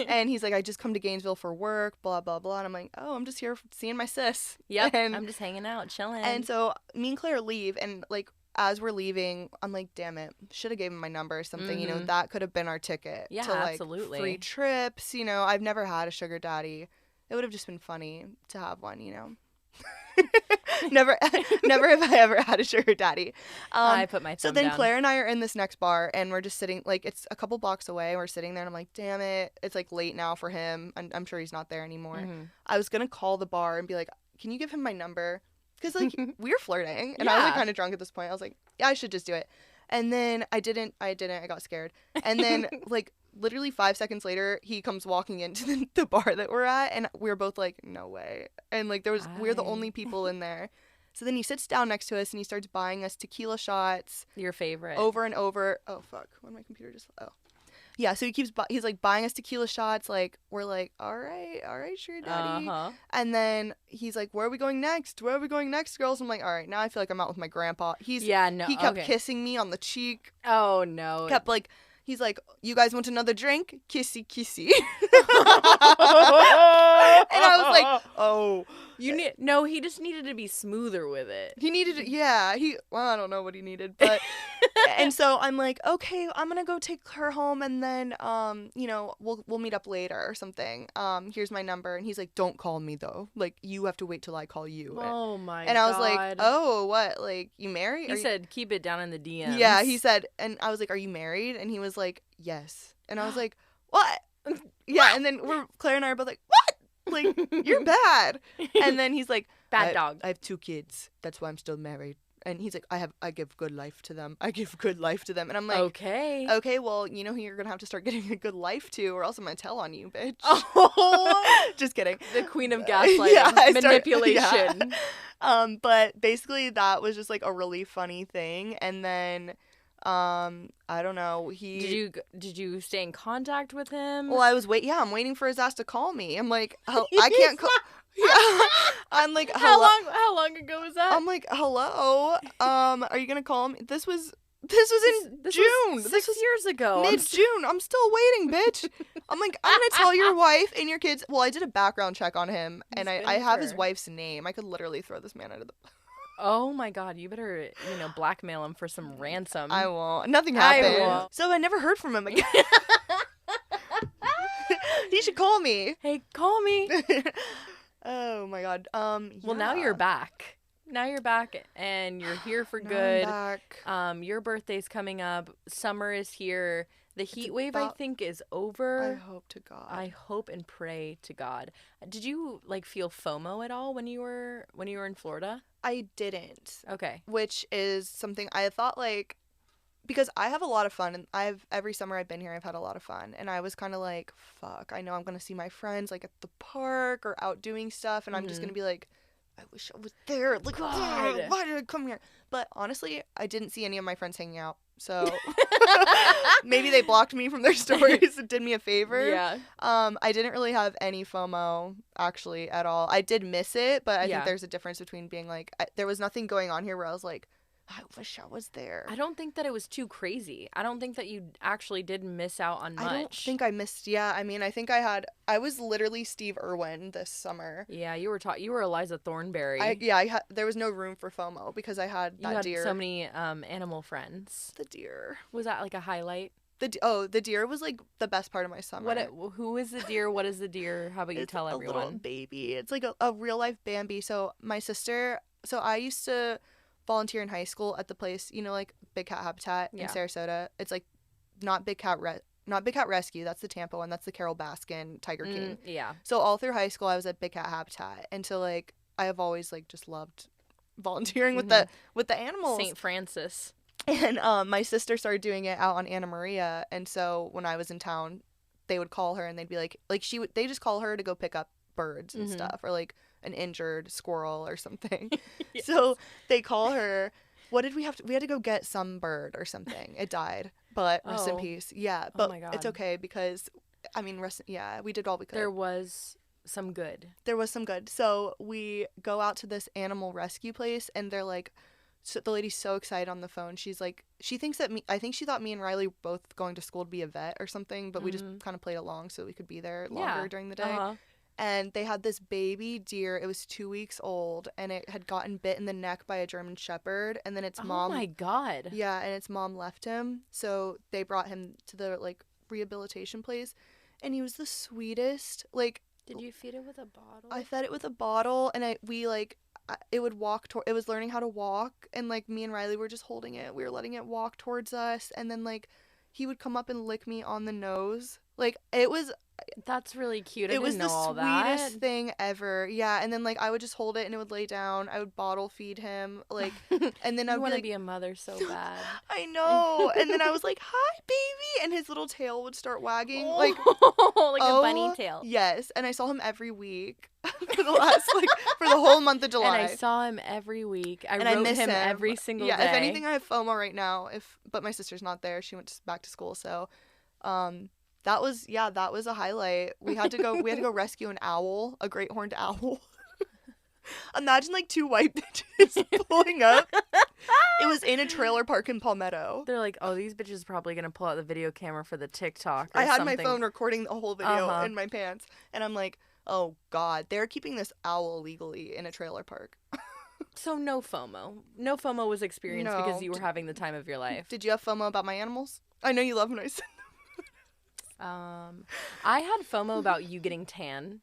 [SPEAKER 1] And he's like, I just come to Gainesville for work, blah blah blah. And I'm like, oh, I'm just here seeing my sis.
[SPEAKER 2] Yep,
[SPEAKER 1] and
[SPEAKER 2] I'm just hanging out, chilling.
[SPEAKER 1] And so me and Claire leave, and like as we're leaving, I'm like, damn it, should have gave him my number or something. You know, that could have been our ticket to like
[SPEAKER 2] absolutely.
[SPEAKER 1] Free trips. You know, I've never had a sugar daddy. It would have just been funny to have one. You know. never have I ever had a sugar daddy.
[SPEAKER 2] I put my thumb
[SPEAKER 1] So then
[SPEAKER 2] down.
[SPEAKER 1] Claire and I are in this next bar, and we're just sitting, like, it's a couple blocks away, and we're sitting there, and I'm like, damn it, it's like late now for him. I'm sure he's not there anymore. I was gonna call the bar and be like, can you give him my number? Because like we were flirting, and I was like kind of drunk at this point. I was like, yeah, I should just do it. And then I didn't. I got scared. And then like literally 5 seconds later, he comes walking into the bar that we're at, and we're both like, no way. And like we're the only people in there. So then he sits down next to us, and he starts buying us tequila shots.
[SPEAKER 2] Your favorite.
[SPEAKER 1] Over and over. Oh fuck! When my computer just yeah. So he's like buying us tequila shots. Like we're like, all right, sure, daddy. And then he's like, where are we going next? Where are we going next, girls? I'm like, all right, now I feel like I'm out with my grandpa. He kept kissing me on the cheek.
[SPEAKER 2] Oh no.
[SPEAKER 1] He's like, you guys want another drink? Kissy, kissy. And I was like, oh.
[SPEAKER 2] No, he just needed to be smoother with it.
[SPEAKER 1] He needed to, yeah. I don't know what he needed, but. And so I'm like, okay, I'm going to go take her home and then, we'll meet up later or something. Here's my number. And he's like, don't call me though. Like, you have to wait till I call you.
[SPEAKER 2] Oh my God.
[SPEAKER 1] And I was like, oh, what? Like, you married?
[SPEAKER 2] He said, keep it down in the DMs.
[SPEAKER 1] Yeah, he said, and I was like, are you married? And he was like, yes. And I was like, what? Yeah, and then Claire and I are both like, what? Like, you're bad. And then he's like,
[SPEAKER 2] bad dog.
[SPEAKER 1] I have 2 kids. That's why I'm still married. And he's like, I give good life to them. I give good life to them. And I'm like, okay, well, you know who you're going to have to start getting a good life to, or else I'm going to tell on you, bitch. Oh. Just kidding.
[SPEAKER 2] The queen of gaslighting. Manipulation.
[SPEAKER 1] Yeah. But basically that was just like a really funny thing. And then, I don't know.
[SPEAKER 2] Did you stay in contact with him?
[SPEAKER 1] Well, I'm waiting for his ass to call me. I'm like, I can't call. Yeah. I'm like, hello.
[SPEAKER 2] How long ago was that?
[SPEAKER 1] I'm like, hello. Are you gonna call me? This was in June.
[SPEAKER 2] This was years ago.
[SPEAKER 1] Mid-June. I'm still waiting, bitch. I'm like, I'm gonna tell your wife and your kids. Well, I did a background check on him, and I have his wife's name. I could literally throw this man out of the.
[SPEAKER 2] Oh my God, you better, blackmail him for some ransom.
[SPEAKER 1] I won't. Nothing happened.
[SPEAKER 2] I won't.
[SPEAKER 1] So I never heard from him again. He should call me.
[SPEAKER 2] Hey, call me.
[SPEAKER 1] Oh my God.
[SPEAKER 2] Well, now you're back. Now you're back and you're here for good.
[SPEAKER 1] I'm back.
[SPEAKER 2] Your birthday's coming up. Summer is here. The heat wave, I think, is over.
[SPEAKER 1] I hope to God.
[SPEAKER 2] I hope and pray to God. Did you feel FOMO at all when you were in Florida?
[SPEAKER 1] I didn't.
[SPEAKER 2] Okay.
[SPEAKER 1] Which is something I thought because I have a lot of fun, and every summer I've been here, I've had a lot of fun, and I was kind of like, fuck, I know I'm gonna see my friends at the park or out doing stuff, and I'm just gonna be like, I wish I was there. Like, God, why did I come here? But honestly, I didn't see any of my friends hanging out, so maybe they blocked me from their stories and did me a favor.
[SPEAKER 2] Yeah.
[SPEAKER 1] I didn't really have any FOMO actually at all. I did miss it, but I think there's a difference between being like, there was nothing going on here where I was like, I wish I was there.
[SPEAKER 2] I don't think that it was too crazy. I don't think that you actually did miss out on much.
[SPEAKER 1] I don't think I missed. Yeah, I mean, I think I was literally Steve Irwin this summer.
[SPEAKER 2] Yeah, you were Eliza Thornberry.
[SPEAKER 1] There was no room for FOMO because I had that deer.
[SPEAKER 2] You had so many animal friends.
[SPEAKER 1] The deer.
[SPEAKER 2] Was that like a highlight?
[SPEAKER 1] The deer was like the best part of my summer.
[SPEAKER 2] Who is the deer? What is the deer? How about you tell everyone?
[SPEAKER 1] It's a little baby. It's like a real life Bambi. So my sister. So I used to volunteer in high school at the place, like Big Cat Habitat in Sarasota. It's like not Big Cat Rescue. That's the Tampa one. That's the Carol Baskin Tiger King.
[SPEAKER 2] Yeah.
[SPEAKER 1] So all through high school, I was at Big Cat Habitat, and so I have always just loved volunteering with the animals.
[SPEAKER 2] St. Francis.
[SPEAKER 1] And my sister started doing it out on Anna Maria, and so when I was in town, they would call her and they'd be they just call her to go pick up birds and stuff, or an injured squirrel or something. Yes. So they call her. What did we have to? We had to go get some bird or something. It died, but rest in peace. Yeah, but it's okay because, I mean, we did all we could.
[SPEAKER 2] There was some good.
[SPEAKER 1] So we go out to this animal rescue place, and they're like, so the lady's so excited on the phone. She's like, she thinks that I think she thought me and Riley were both going to school to be a vet or something, but we just kind of played along so we could be there longer during the day. Uh-huh. And they had this baby deer. It was 2 weeks old, and it had gotten bit in the neck by a German Shepherd. And then its mom.
[SPEAKER 2] Oh my God.
[SPEAKER 1] Yeah, and its mom left him, so they brought him to the rehabilitation place, and he was the sweetest.
[SPEAKER 2] Did you feed it with a bottle?
[SPEAKER 1] I fed it with a bottle, and it would walk it was learning how to walk, and me and Riley were just holding it. We were letting it walk towards us, and then he would come up and lick me on the nose. It was.
[SPEAKER 2] That's really cute.
[SPEAKER 1] It was the sweetest thing ever. Yeah, and then I would just hold it and it would lay down. I would bottle feed him, and then I would
[SPEAKER 2] want to be a mother so bad.
[SPEAKER 1] I know. And then I was like, "Hi, baby," and his little tail would start wagging,
[SPEAKER 2] like a bunny tail.
[SPEAKER 1] Yes, and I saw him every week for the whole month of July.
[SPEAKER 2] And I saw him every week. I miss him every single day.
[SPEAKER 1] If anything, I have FOMO right now. But my sister's not there. She went back to school, so. That was a highlight. We had to go rescue an owl, a great horned owl. Imagine like two white bitches pulling up. It was in a trailer park in Palmetto.
[SPEAKER 2] They're like, oh, these bitches probably gonna pull out the video camera for the TikTok. Or
[SPEAKER 1] I had
[SPEAKER 2] something.
[SPEAKER 1] my phone recording the whole video in my pants, and I'm like, oh god, they're keeping this owl illegally in a trailer park.
[SPEAKER 2] So no FOMO. No FOMO was experienced because you were having the time of your life.
[SPEAKER 1] Did you have FOMO about my animals? I know you love when I said
[SPEAKER 2] I had FOMO about you getting tan,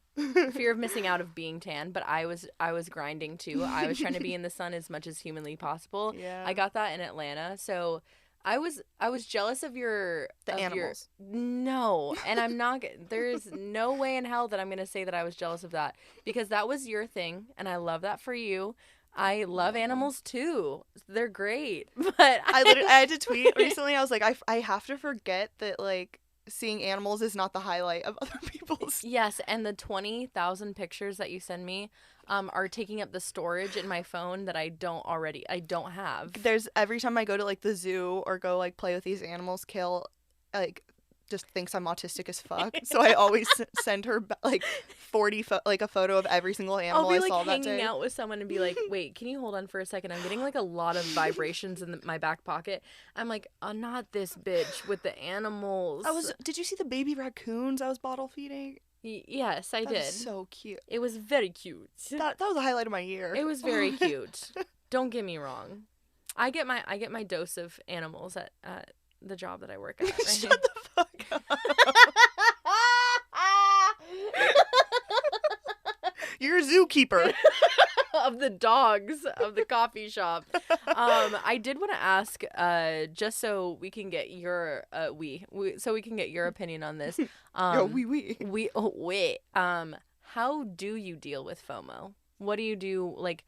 [SPEAKER 2] fear of missing out of being tan, but I was grinding too. I was trying to be in the sun as much as humanly possible.
[SPEAKER 1] Yeah.
[SPEAKER 2] I got that in Atlanta, so I was jealous of your
[SPEAKER 1] animals.
[SPEAKER 2] No, and I'm not. There's no way in hell that I'm gonna say that I was jealous of that because that was your thing, and I love that for you. I love animals too. They're great, but
[SPEAKER 1] I had to tweet recently. I was like, I have to forget that like seeing animals is not the highlight of other people's.
[SPEAKER 2] Yes, and the 20,000 pictures that you send me are taking up the storage in my phone that I don't have.
[SPEAKER 1] There's every time I go to like the zoo or go like play with these animals, Kale like just thinks I'm autistic as fuck. So I always send her like 40 like a photo of every single animal
[SPEAKER 2] I'll be
[SPEAKER 1] I saw
[SPEAKER 2] like
[SPEAKER 1] that day.
[SPEAKER 2] hanging out with someone and be like, wait, can you hold on for a second? I'm getting like a lot of vibrations in my back pocket. I'm like, oh, not this bitch with the animals.
[SPEAKER 1] Did you see the baby raccoons I was bottle feeding?
[SPEAKER 2] Yes, I
[SPEAKER 1] That
[SPEAKER 2] did.
[SPEAKER 1] was so cute.
[SPEAKER 2] It was very cute.
[SPEAKER 1] That was the highlight of my year.
[SPEAKER 2] It was very cute. Don't get me wrong. I get my dose of animals at the job that I work at. Right?
[SPEAKER 1] Shut the fuck up. You're a zookeeper.
[SPEAKER 2] Of the dogs of the coffee shop. I did want to ask, just so we can get your so we can get your opinion on this. How do you deal with FOMO? What do you do? Like,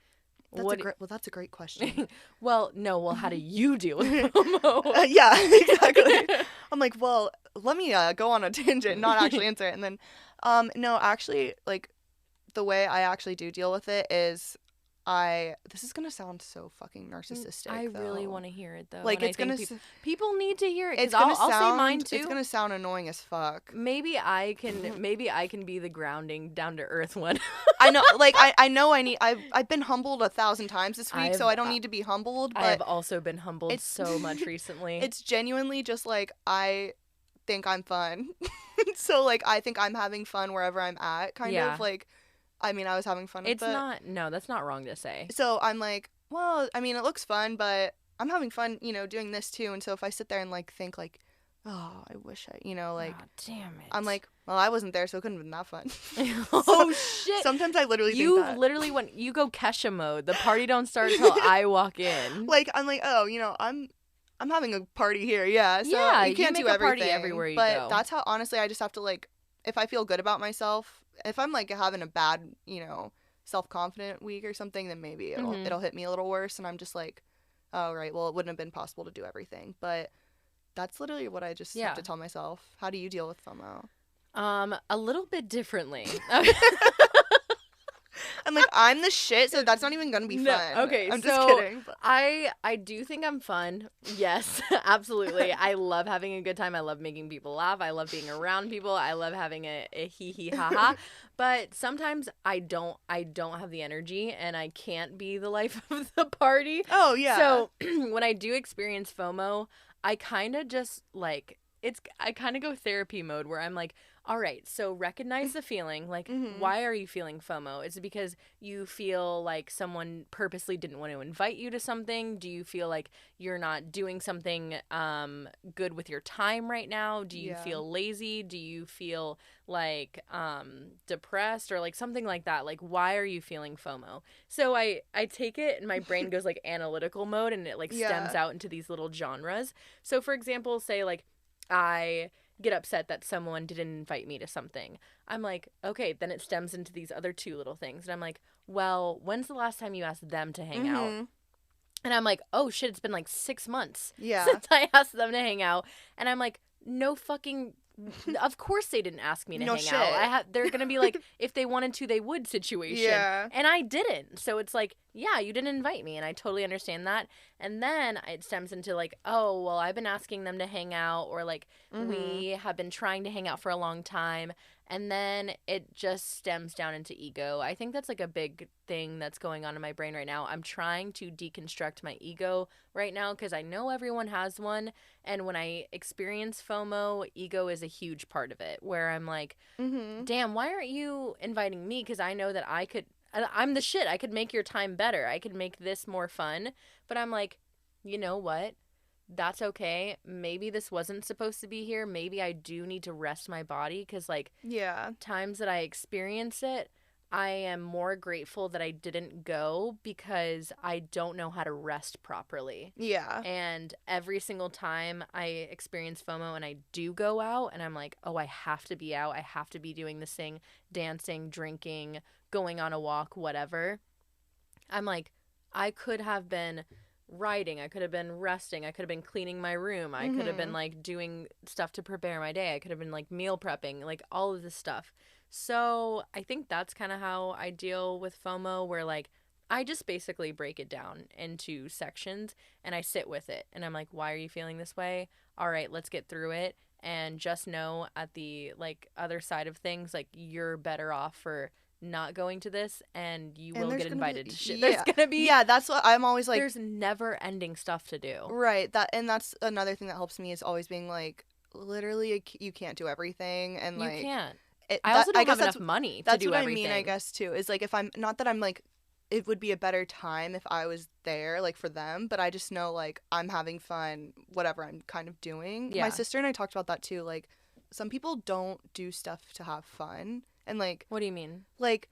[SPEAKER 1] That's a great question.
[SPEAKER 2] Well, no. Well, how do you deal with FOMO?
[SPEAKER 1] Yeah, exactly. I'm like, well, let me go on a tangent, not actually answer it, and then, no, actually, like, the way I actually do deal with it is this is gonna sound so fucking narcissistic.
[SPEAKER 2] I really want to hear it though.
[SPEAKER 1] Like,
[SPEAKER 2] and
[SPEAKER 1] it's gonna
[SPEAKER 2] people need to hear it.
[SPEAKER 1] It's
[SPEAKER 2] I'll
[SPEAKER 1] gonna sound.
[SPEAKER 2] say mine too.
[SPEAKER 1] It's gonna sound annoying as fuck.
[SPEAKER 2] Maybe I can be the grounding, down to earth one.
[SPEAKER 1] I know, like I know I've been humbled 1,000 times this week, so I don't need to be humbled. But
[SPEAKER 2] I have also been humbled so much recently.
[SPEAKER 1] It's genuinely just like I think I'm fun, so like I think I'm having fun wherever I'm at, kind of like. I mean, I was having fun with it.
[SPEAKER 2] That's not wrong to say.
[SPEAKER 1] So I'm like, well, I mean, it looks fun, but I'm having fun, doing this too. And so if I sit there and like think like, oh, I wish I, like,
[SPEAKER 2] oh, damn it.
[SPEAKER 1] I'm like, well, I wasn't there, so it couldn't have been that fun.
[SPEAKER 2] Oh shit!
[SPEAKER 1] Sometimes I literally think that.
[SPEAKER 2] Literally when you go Kesha mode, the party don't start until I walk in.
[SPEAKER 1] Like I'm like, oh, I'm having a party here, yeah. So
[SPEAKER 2] yeah,
[SPEAKER 1] you can't
[SPEAKER 2] make
[SPEAKER 1] do
[SPEAKER 2] a
[SPEAKER 1] everything
[SPEAKER 2] party everywhere you
[SPEAKER 1] but
[SPEAKER 2] go.
[SPEAKER 1] That's how honestly I just have to like, if I feel good about myself, if I'm like having a bad, self-confident week or something, then maybe it'll hit me a little worse, and I'm just like, oh right, well it wouldn't have been possible to do everything, but that's literally what I just have to tell myself. How do you deal with FOMO?
[SPEAKER 2] A little bit differently.
[SPEAKER 1] I'm like, I'm the shit, so that's not even gonna be fun.
[SPEAKER 2] Okay,
[SPEAKER 1] I'm just kidding. But.
[SPEAKER 2] I do think I'm fun. Yes, absolutely. I love having a good time. I love making people laugh. I love being around people. I love having a hee hee ha ha. But sometimes I don't have the energy, and I can't be the life of the party.
[SPEAKER 1] Oh yeah.
[SPEAKER 2] So when I do experience FOMO, I kind of just like I kind of go therapy mode where I'm like, all right, so recognize the feeling. Like, why are you feeling FOMO? Is it because you feel like someone purposely didn't want to invite you to something? Do you feel like you're not doing something good with your time right now? Do you feel lazy? Do you feel like depressed or like something like that? Like, why are you feeling FOMO? So I take it and my brain goes like analytical mode, and it like stems out into these little genres. So for example, say like I get upset that someone didn't invite me to something. I'm like, okay, then it stems into these other two little things. And I'm like, well, when's the last time you asked them to hang out? And I'm like, oh shit, it's been like 6 months since I asked them to hang out. And I'm like, no fucking, of course they didn't ask me to hang out. They're going to be like, if they wanted to, they would situation.
[SPEAKER 1] Yeah.
[SPEAKER 2] And I didn't. So it's like, yeah, you didn't invite me. And I totally understand that. And then it stems into like, oh, well, I've been asking them to hang out, or like we have been trying to hang out for a long time. And then it just stems down into ego. I think that's like a big thing that's going on in my brain right now. I'm trying to deconstruct my ego right now because I know everyone has one. And when I experience FOMO, ego is a huge part of it, where I'm like, damn, why aren't you inviting me? Because I know that I'm the shit. I could make your time better. I could make this more fun. But I'm like, you know what? That's okay. Maybe this wasn't supposed to be here. Maybe I do need to rest my body because, like, times that I experience it, I am more grateful that I didn't go because I don't know how to rest properly.
[SPEAKER 1] Yeah.
[SPEAKER 2] And every single time I experience FOMO and I do go out and I'm like, oh, I have to be out. I have to be doing this thing, dancing, drinking, going on a walk, whatever. I'm like, I could have been writing, I could have been resting, I could have been cleaning my room, I could have been like doing stuff to prepare my day, I could have been like meal prepping, like all of this stuff. So I think that's kind of how I deal with FOMO, where like I just basically break it down into sections and I sit with it and I'm like, why are you feeling this way? All right, let's get through it. And just know at the like other side of things, like you're better off for not going to this, and you will get invited to shit. There's gonna be
[SPEAKER 1] that's what I'm always like,
[SPEAKER 2] there's never ending stuff to do,
[SPEAKER 1] right? That's another thing that helps me, is always being like, literally you can't do everything, and like
[SPEAKER 2] you can't. I also don't have enough money to do everything. That's what I mean,
[SPEAKER 1] I guess, too, is like, if I'm not that I'm like, it would be a better time if I was there, like, for them, but I just know, like, I'm having fun whatever I'm kind of doing. My sister and I talked about that too, like, some people don't do stuff to have fun. And, like...
[SPEAKER 2] What do you mean?
[SPEAKER 1] Like,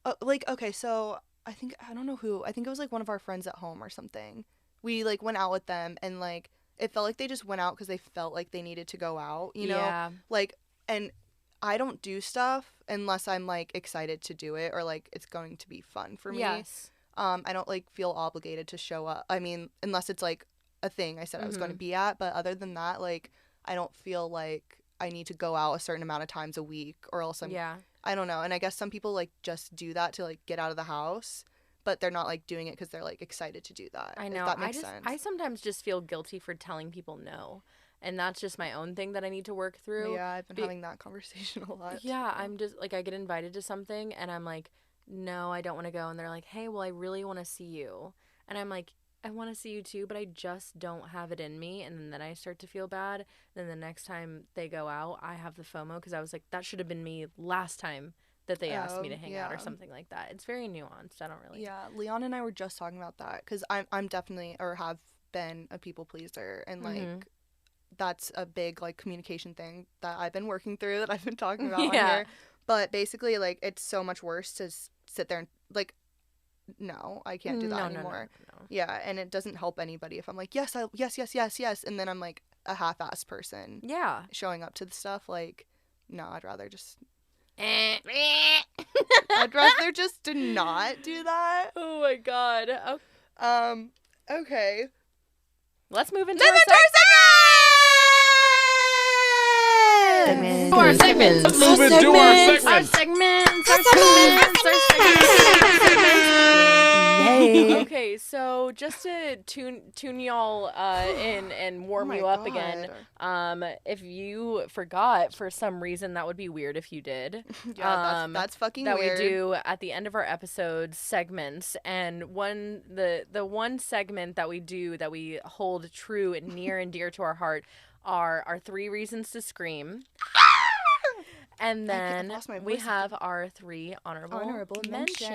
[SPEAKER 1] okay, so I don't know who. I think it was, like, one of our friends at home or something. We, like, went out with them, and, like, it felt like they just went out because they felt like they needed to go out, you know?
[SPEAKER 2] Yeah.
[SPEAKER 1] Like, and I don't do stuff unless I'm, like, excited to do it, or, like, it's going to be fun for me.
[SPEAKER 2] Yes.
[SPEAKER 1] I don't, like, feel obligated to show up. I mean, unless it's, like, a thing I said I was going to be at, but other than that, like, I don't feel like I need to go out a certain amount of times a week, or else I don't know. And I guess some people like just do that to like get out of the house, but they're not like doing it because they're like excited to do that.
[SPEAKER 2] I know.
[SPEAKER 1] If that makes sense.
[SPEAKER 2] I sometimes just feel guilty for telling people no, and that's just my own thing that I need to work through.
[SPEAKER 1] Yeah, I've been having that conversation a lot.
[SPEAKER 2] Yeah, I'm just like, I get invited to something and I'm like, no, I don't want to go, and they're like, hey, well, I really want to see you, and I'm like, I want to see you too, but I just don't have it in me. And then I start to feel bad. Then the next time they go out, I have the FOMO because I was like, that should have been me last time that they asked me to hang out or something like that. It's very nuanced. I don't really.
[SPEAKER 1] Yeah, Leon and I were just talking about that because I'm definitely, or have been, a people pleaser, and like that's a big like communication thing that I've been working through, that I've been talking about on here. But basically, like, it's so much worse to sit there and like, no, I can't do that anymore. No. Yeah, and it doesn't help anybody if I'm like, yes, and then I'm like a half-assed person.
[SPEAKER 2] Yeah.
[SPEAKER 1] Showing up to the stuff, like, no, I'd rather just...
[SPEAKER 2] I'd
[SPEAKER 1] rather just not do that.
[SPEAKER 2] Oh my god.
[SPEAKER 1] Okay.
[SPEAKER 2] Let's move into
[SPEAKER 1] our
[SPEAKER 2] segments.
[SPEAKER 1] Our segments.
[SPEAKER 3] Let's move into our segments.
[SPEAKER 2] Okay, so just to tune y'all in and warm you up again, if you forgot for some reason, that would be weird if you did.
[SPEAKER 1] Yeah, that's fucking
[SPEAKER 2] that
[SPEAKER 1] weird.
[SPEAKER 2] We do at the end of our episodes segments, and the one segment that we do that we hold true and near and dear to our heart are our 3 reasons to scream. And then we have our 3 honorable mentions.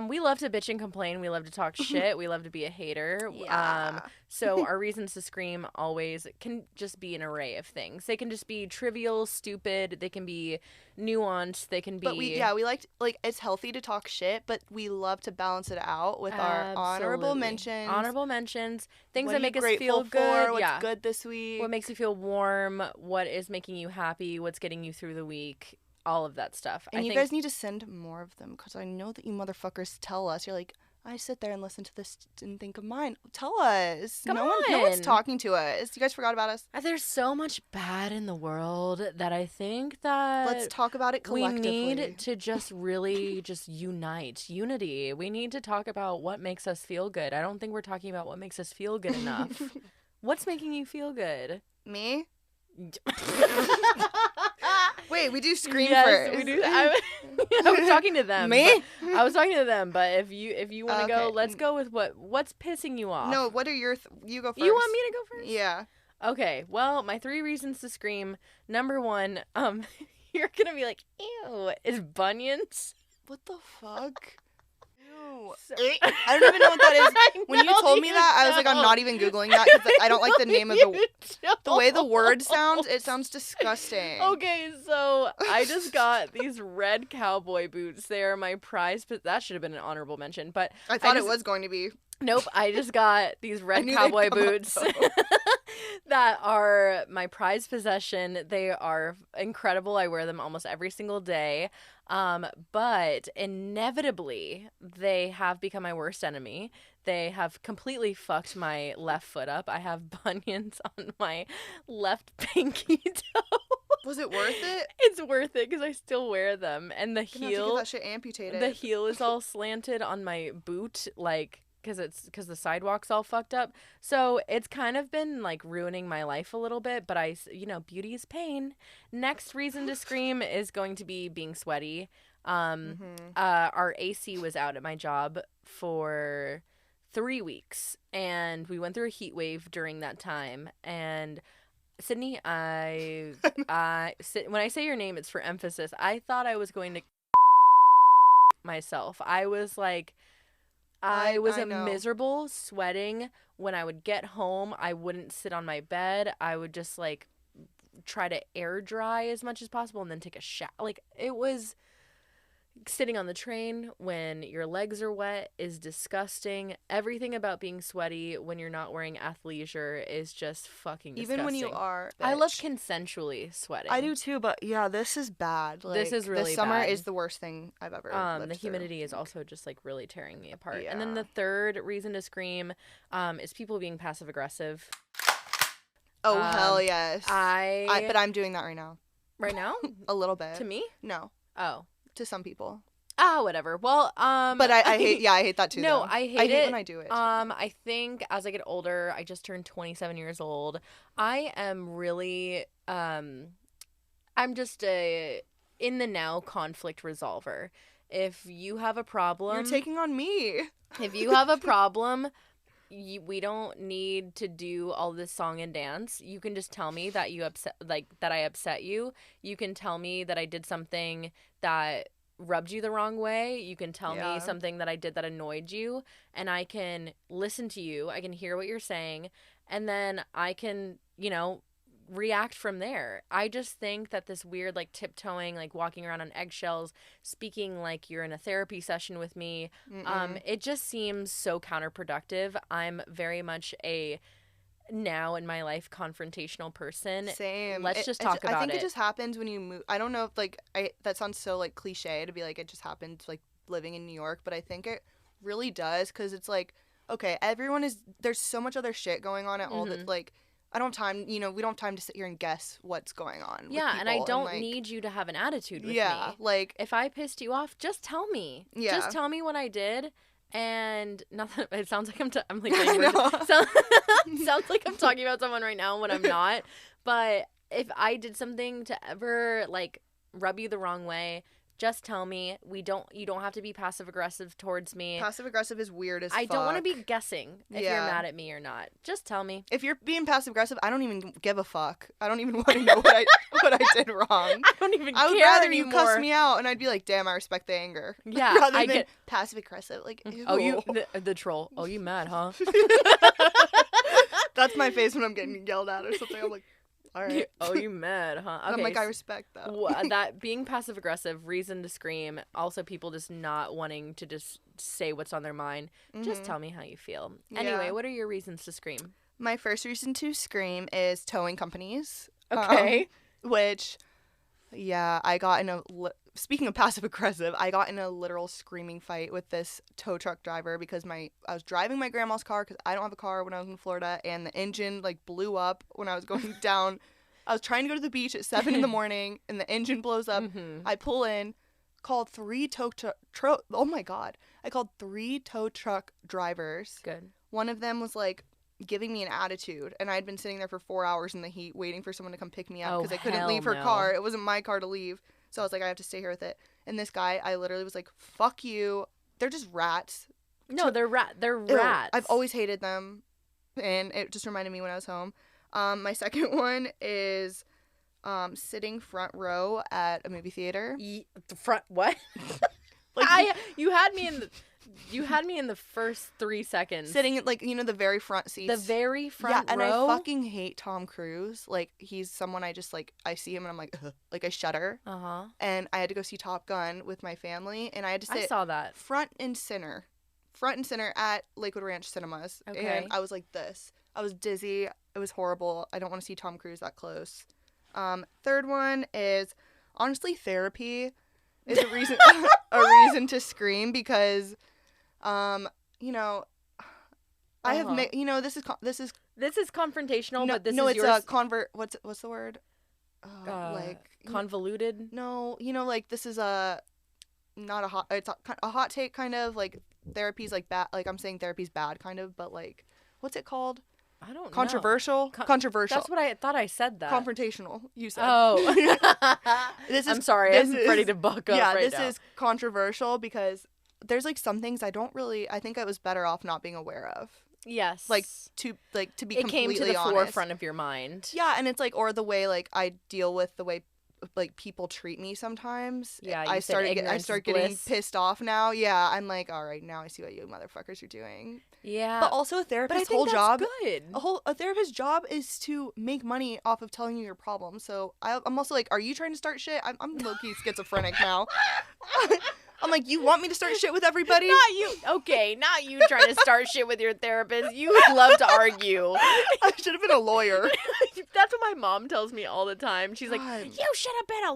[SPEAKER 2] We love to bitch and complain. We love to talk shit. We love to be a hater.
[SPEAKER 1] Yeah.
[SPEAKER 2] So our reasons to scream always can just be an array of things. They can just be trivial, stupid. They can be nuanced. They can be.
[SPEAKER 1] But we like it's healthy to talk shit, but we love to balance it out with our honorable mentions.
[SPEAKER 2] Honorable mentions. Things
[SPEAKER 1] what
[SPEAKER 2] that make us feel good.
[SPEAKER 1] For, what's good this week?
[SPEAKER 2] What makes you feel warm? What is making you happy? What's getting you through the week? All of that stuff.
[SPEAKER 1] And you guys need to send more of them, because I know that you motherfuckers tell us. You're like, I sit there and listen to this and think of mine. Tell us. No one's talking to us. You guys forgot about us.
[SPEAKER 2] There's so much bad in the world that I think that
[SPEAKER 1] let's talk about it collectively.
[SPEAKER 2] We need to just really just unity. We need to talk about what makes us feel good. I don't think we're talking about what makes us feel good enough. What's making you feel good?
[SPEAKER 1] Me? Wait, we do scream
[SPEAKER 2] yes,
[SPEAKER 1] first.
[SPEAKER 2] we do. I was talking to them.
[SPEAKER 1] Me?
[SPEAKER 2] I was talking to them, but if you want to go,
[SPEAKER 1] Okay.
[SPEAKER 2] let's go with what's pissing you off.
[SPEAKER 1] No, what are your... you go first.
[SPEAKER 2] You want me to go first?
[SPEAKER 1] Yeah.
[SPEAKER 2] Okay, well, my 3 reasons to scream. Number 1, you're gonna be like, ew, is bunions.
[SPEAKER 1] What the fuck? Ew.
[SPEAKER 2] So-
[SPEAKER 1] I don't even know what that is. When you
[SPEAKER 2] know,
[SPEAKER 1] told me
[SPEAKER 2] you
[SPEAKER 1] that, I was like, I'm
[SPEAKER 2] don't.
[SPEAKER 1] not even Googling that because I don't like the name of the way the word sounds. It sounds disgusting.
[SPEAKER 2] Okay, so I just got these red cowboy boots. They are my prize, but that should have been an honorable mention. But
[SPEAKER 1] I thought
[SPEAKER 2] just-
[SPEAKER 1] it was going to be.
[SPEAKER 2] Nope, I just got these red
[SPEAKER 1] knew they'd
[SPEAKER 2] cowboy
[SPEAKER 1] come up,
[SPEAKER 2] boots
[SPEAKER 1] though.
[SPEAKER 2] that are my prized possession. They are incredible. I wear them almost every single day. But inevitably, they have become my worst enemy. They have completely fucked my left foot up. I have bunions on my left pinky toe.
[SPEAKER 1] Was it worth it?
[SPEAKER 2] It's worth it because I still wear them. And the
[SPEAKER 1] Gonna have to get
[SPEAKER 2] heel,
[SPEAKER 1] that shit amputated.
[SPEAKER 2] the heel is all slanted on my boot, like, because the sidewalk's all fucked up. So it's kind of been like ruining my life a little bit, but beauty is pain. Next reason to scream is going to be being sweaty. Our AC was out at my job for 3 weeks, and we went through a heat wave during that time. And Sydney, when I say your name, it's for emphasis. I thought I was going to myself. I was like, I know. Miserable, sweating. When I would get home, I wouldn't sit on my bed. I would just like try to air dry as much as possible and then take a shower. Like, it was sitting on the train when your legs are wet is disgusting. Everything about being sweaty when you're not wearing athleisure is just fucking disgusting.
[SPEAKER 1] Even when you are.
[SPEAKER 2] I love
[SPEAKER 1] bitch.
[SPEAKER 2] consensually sweating.
[SPEAKER 1] I do too, but yeah, this is bad. Like,
[SPEAKER 2] This is really
[SPEAKER 1] this summer
[SPEAKER 2] bad.
[SPEAKER 1] is the worst thing I've ever lived
[SPEAKER 2] the
[SPEAKER 1] through.
[SPEAKER 2] humidity is also just like really tearing me apart. And then
[SPEAKER 1] Yeah.
[SPEAKER 2] the third reason to scream is people being passive aggressive.
[SPEAKER 1] Oh, hell yes.
[SPEAKER 2] But
[SPEAKER 1] I'm doing that right now.
[SPEAKER 2] right now
[SPEAKER 1] A little bit.
[SPEAKER 2] to me.
[SPEAKER 1] No,
[SPEAKER 2] Oh,
[SPEAKER 1] to some people.
[SPEAKER 2] whatever. Well,
[SPEAKER 1] But I hate, I hate that too.
[SPEAKER 2] No,
[SPEAKER 1] though.
[SPEAKER 2] I hate it
[SPEAKER 1] when I do it.
[SPEAKER 2] I think as I get older, I just turned 27 years old. I am really, I'm just a in the now conflict resolver. If you have a problem,
[SPEAKER 1] You're taking on me.
[SPEAKER 2] if you have a problem, we don't need to do all this song and dance. You can just tell me that that I upset you. You can tell me that I did something that rubbed you the wrong way. You can tell me something that I did that annoyed you, and I can listen to you. I can hear what you're saying, and then I can, react from there. I just think that this weird, like, tiptoeing, like, walking around on eggshells, speaking like you're in a therapy session with me, it just seems so counterproductive. I'm very much a now in my life confrontational person.
[SPEAKER 1] Same.
[SPEAKER 2] Let's just talk about it.
[SPEAKER 1] I think it just happens when you move. I don't know if that sounds so like cliche to be like it just happens like living in New York, but I think it really does because it's like, okay, there's so much other shit going on at all that like I don't have time, we don't have time to sit here and guess what's going on.
[SPEAKER 2] Yeah,
[SPEAKER 1] with
[SPEAKER 2] and I
[SPEAKER 1] people,
[SPEAKER 2] don't
[SPEAKER 1] like,
[SPEAKER 2] need you to have an attitude with me.
[SPEAKER 1] Yeah, like
[SPEAKER 2] If I pissed you off, just tell me.
[SPEAKER 1] Yeah.
[SPEAKER 2] Just tell me what I did. And not that it sounds like I'm like
[SPEAKER 1] I know.
[SPEAKER 2] sounds like I'm talking about someone right now when I'm not. But if I did something to ever like rub you the wrong way, just tell me. You don't have to be passive aggressive towards me.
[SPEAKER 1] passive aggressive is weird as
[SPEAKER 2] I don't want to
[SPEAKER 1] fuck.
[SPEAKER 2] be guessing if you're
[SPEAKER 1] Yeah.
[SPEAKER 2] mad at me or not. Just tell me.
[SPEAKER 1] If you're being passive aggressive, I don't even give a fuck. I don't even want to know what I did wrong.
[SPEAKER 2] I don't even
[SPEAKER 1] I would
[SPEAKER 2] care
[SPEAKER 1] rather
[SPEAKER 2] anymore.
[SPEAKER 1] you cuss me out, and I'd be like, "Damn, I respect the anger."
[SPEAKER 2] Yeah,
[SPEAKER 1] rather
[SPEAKER 2] I
[SPEAKER 1] than
[SPEAKER 2] get-
[SPEAKER 1] passive aggressive. Like, ew.
[SPEAKER 2] Oh, you the troll. Oh, you mad, huh?
[SPEAKER 1] That's my face when I'm getting yelled at or something. I'm like, all right.
[SPEAKER 2] Oh, you mad, huh?
[SPEAKER 1] And I'm like, I
[SPEAKER 2] so-
[SPEAKER 1] respect that.
[SPEAKER 2] that being passive aggressive, reason to scream. Also, people just not wanting to just say what's on their mind. Just tell me how you feel. Anyway,
[SPEAKER 1] Yeah.
[SPEAKER 2] what are your reasons to scream?
[SPEAKER 1] My first reason to scream is towing companies.
[SPEAKER 2] Okay.
[SPEAKER 1] Which, yeah, I got in speaking of passive aggressive, I got in a literal screaming fight with this tow truck driver because I was driving my grandma's car because I don't have a car when I was in Florida, and the engine like blew up when I was going down. I was trying to go to the beach at 7 in the morning, and the engine blows up. I pull in, called 3 oh my god, I called 3 tow truck drivers.
[SPEAKER 2] Good.
[SPEAKER 1] One of them was like, giving me an attitude, and I had been sitting there for 4 hours in the heat waiting for someone to come pick me up
[SPEAKER 2] Oh,
[SPEAKER 1] because I couldn't
[SPEAKER 2] hell
[SPEAKER 1] leave her
[SPEAKER 2] no.
[SPEAKER 1] car. It wasn't my car to leave. So I was like, I have to stay here with it. And this guy, I literally was like, fuck you. They're just rats.
[SPEAKER 2] No, they're
[SPEAKER 1] Ew.
[SPEAKER 2] rats.
[SPEAKER 1] I've always hated them. And it just reminded me when I was home. My second one is sitting front row at a movie theater.
[SPEAKER 2] The front what?
[SPEAKER 1] Like
[SPEAKER 2] you had me in the first 3 seconds.
[SPEAKER 1] sitting at, like, the very front seats.
[SPEAKER 2] The very front
[SPEAKER 1] yeah, and
[SPEAKER 2] row.
[SPEAKER 1] I fucking hate Tom Cruise. Like, he's someone I just, like, I see him and I'm like, ugh. Like, I shudder.
[SPEAKER 2] Uh-huh.
[SPEAKER 1] And I had to go see Top Gun with my family, and I had to sit
[SPEAKER 2] I saw that.
[SPEAKER 1] front and center at Lakewood Ranch Cinemas.
[SPEAKER 2] Okay.
[SPEAKER 1] And I was like this. I was dizzy. It was horrible. I don't want to see Tom Cruise that close. Third one is, honestly, therapy is a reason to scream because, I have this is
[SPEAKER 2] confrontational,
[SPEAKER 1] no,
[SPEAKER 2] but this
[SPEAKER 1] no,
[SPEAKER 2] is
[SPEAKER 1] it's
[SPEAKER 2] yours.
[SPEAKER 1] what's the word?
[SPEAKER 2] Convoluted.
[SPEAKER 1] No, like this is a not a hot. It's a hot take kind of, like therapy's like bad. Like I'm saying therapy's bad kind of, but like what's it called?
[SPEAKER 2] I don't know.
[SPEAKER 1] Controversial. Controversial.
[SPEAKER 2] That's what I thought. I said that.
[SPEAKER 1] Confrontational. You said.
[SPEAKER 2] Oh. I'm sorry. I'm
[SPEAKER 1] is-
[SPEAKER 2] ready to buck up.
[SPEAKER 1] Yeah,
[SPEAKER 2] right
[SPEAKER 1] this
[SPEAKER 2] now.
[SPEAKER 1] is controversial because there's like some things I think I was better off not being aware of.
[SPEAKER 2] Yes.
[SPEAKER 1] Like to be
[SPEAKER 2] it
[SPEAKER 1] completely
[SPEAKER 2] came to the
[SPEAKER 1] honest.
[SPEAKER 2] forefront of your mind.
[SPEAKER 1] Yeah, and it's like, or the way like I deal with the way like people treat me sometimes.
[SPEAKER 2] Yeah,
[SPEAKER 1] I start getting
[SPEAKER 2] bliss.
[SPEAKER 1] pissed off now. Yeah, I'm like, all right, now I see what you motherfuckers are doing.
[SPEAKER 2] Yeah.
[SPEAKER 1] But also a
[SPEAKER 2] But I
[SPEAKER 1] therapist's
[SPEAKER 2] think
[SPEAKER 1] whole
[SPEAKER 2] that's
[SPEAKER 1] job,
[SPEAKER 2] good.
[SPEAKER 1] a therapist's job is to make money off of telling you your problems. So I'm also like, are you trying to start shit? I'm low-key schizophrenic now. I'm like, you want me to start shit with everybody?
[SPEAKER 2] Not you. Okay, not you trying to start shit with your therapist. You love to argue.
[SPEAKER 1] I should have been a lawyer.
[SPEAKER 2] That's what my mom tells me all the time. She's like,
[SPEAKER 1] God.
[SPEAKER 2] you should have been a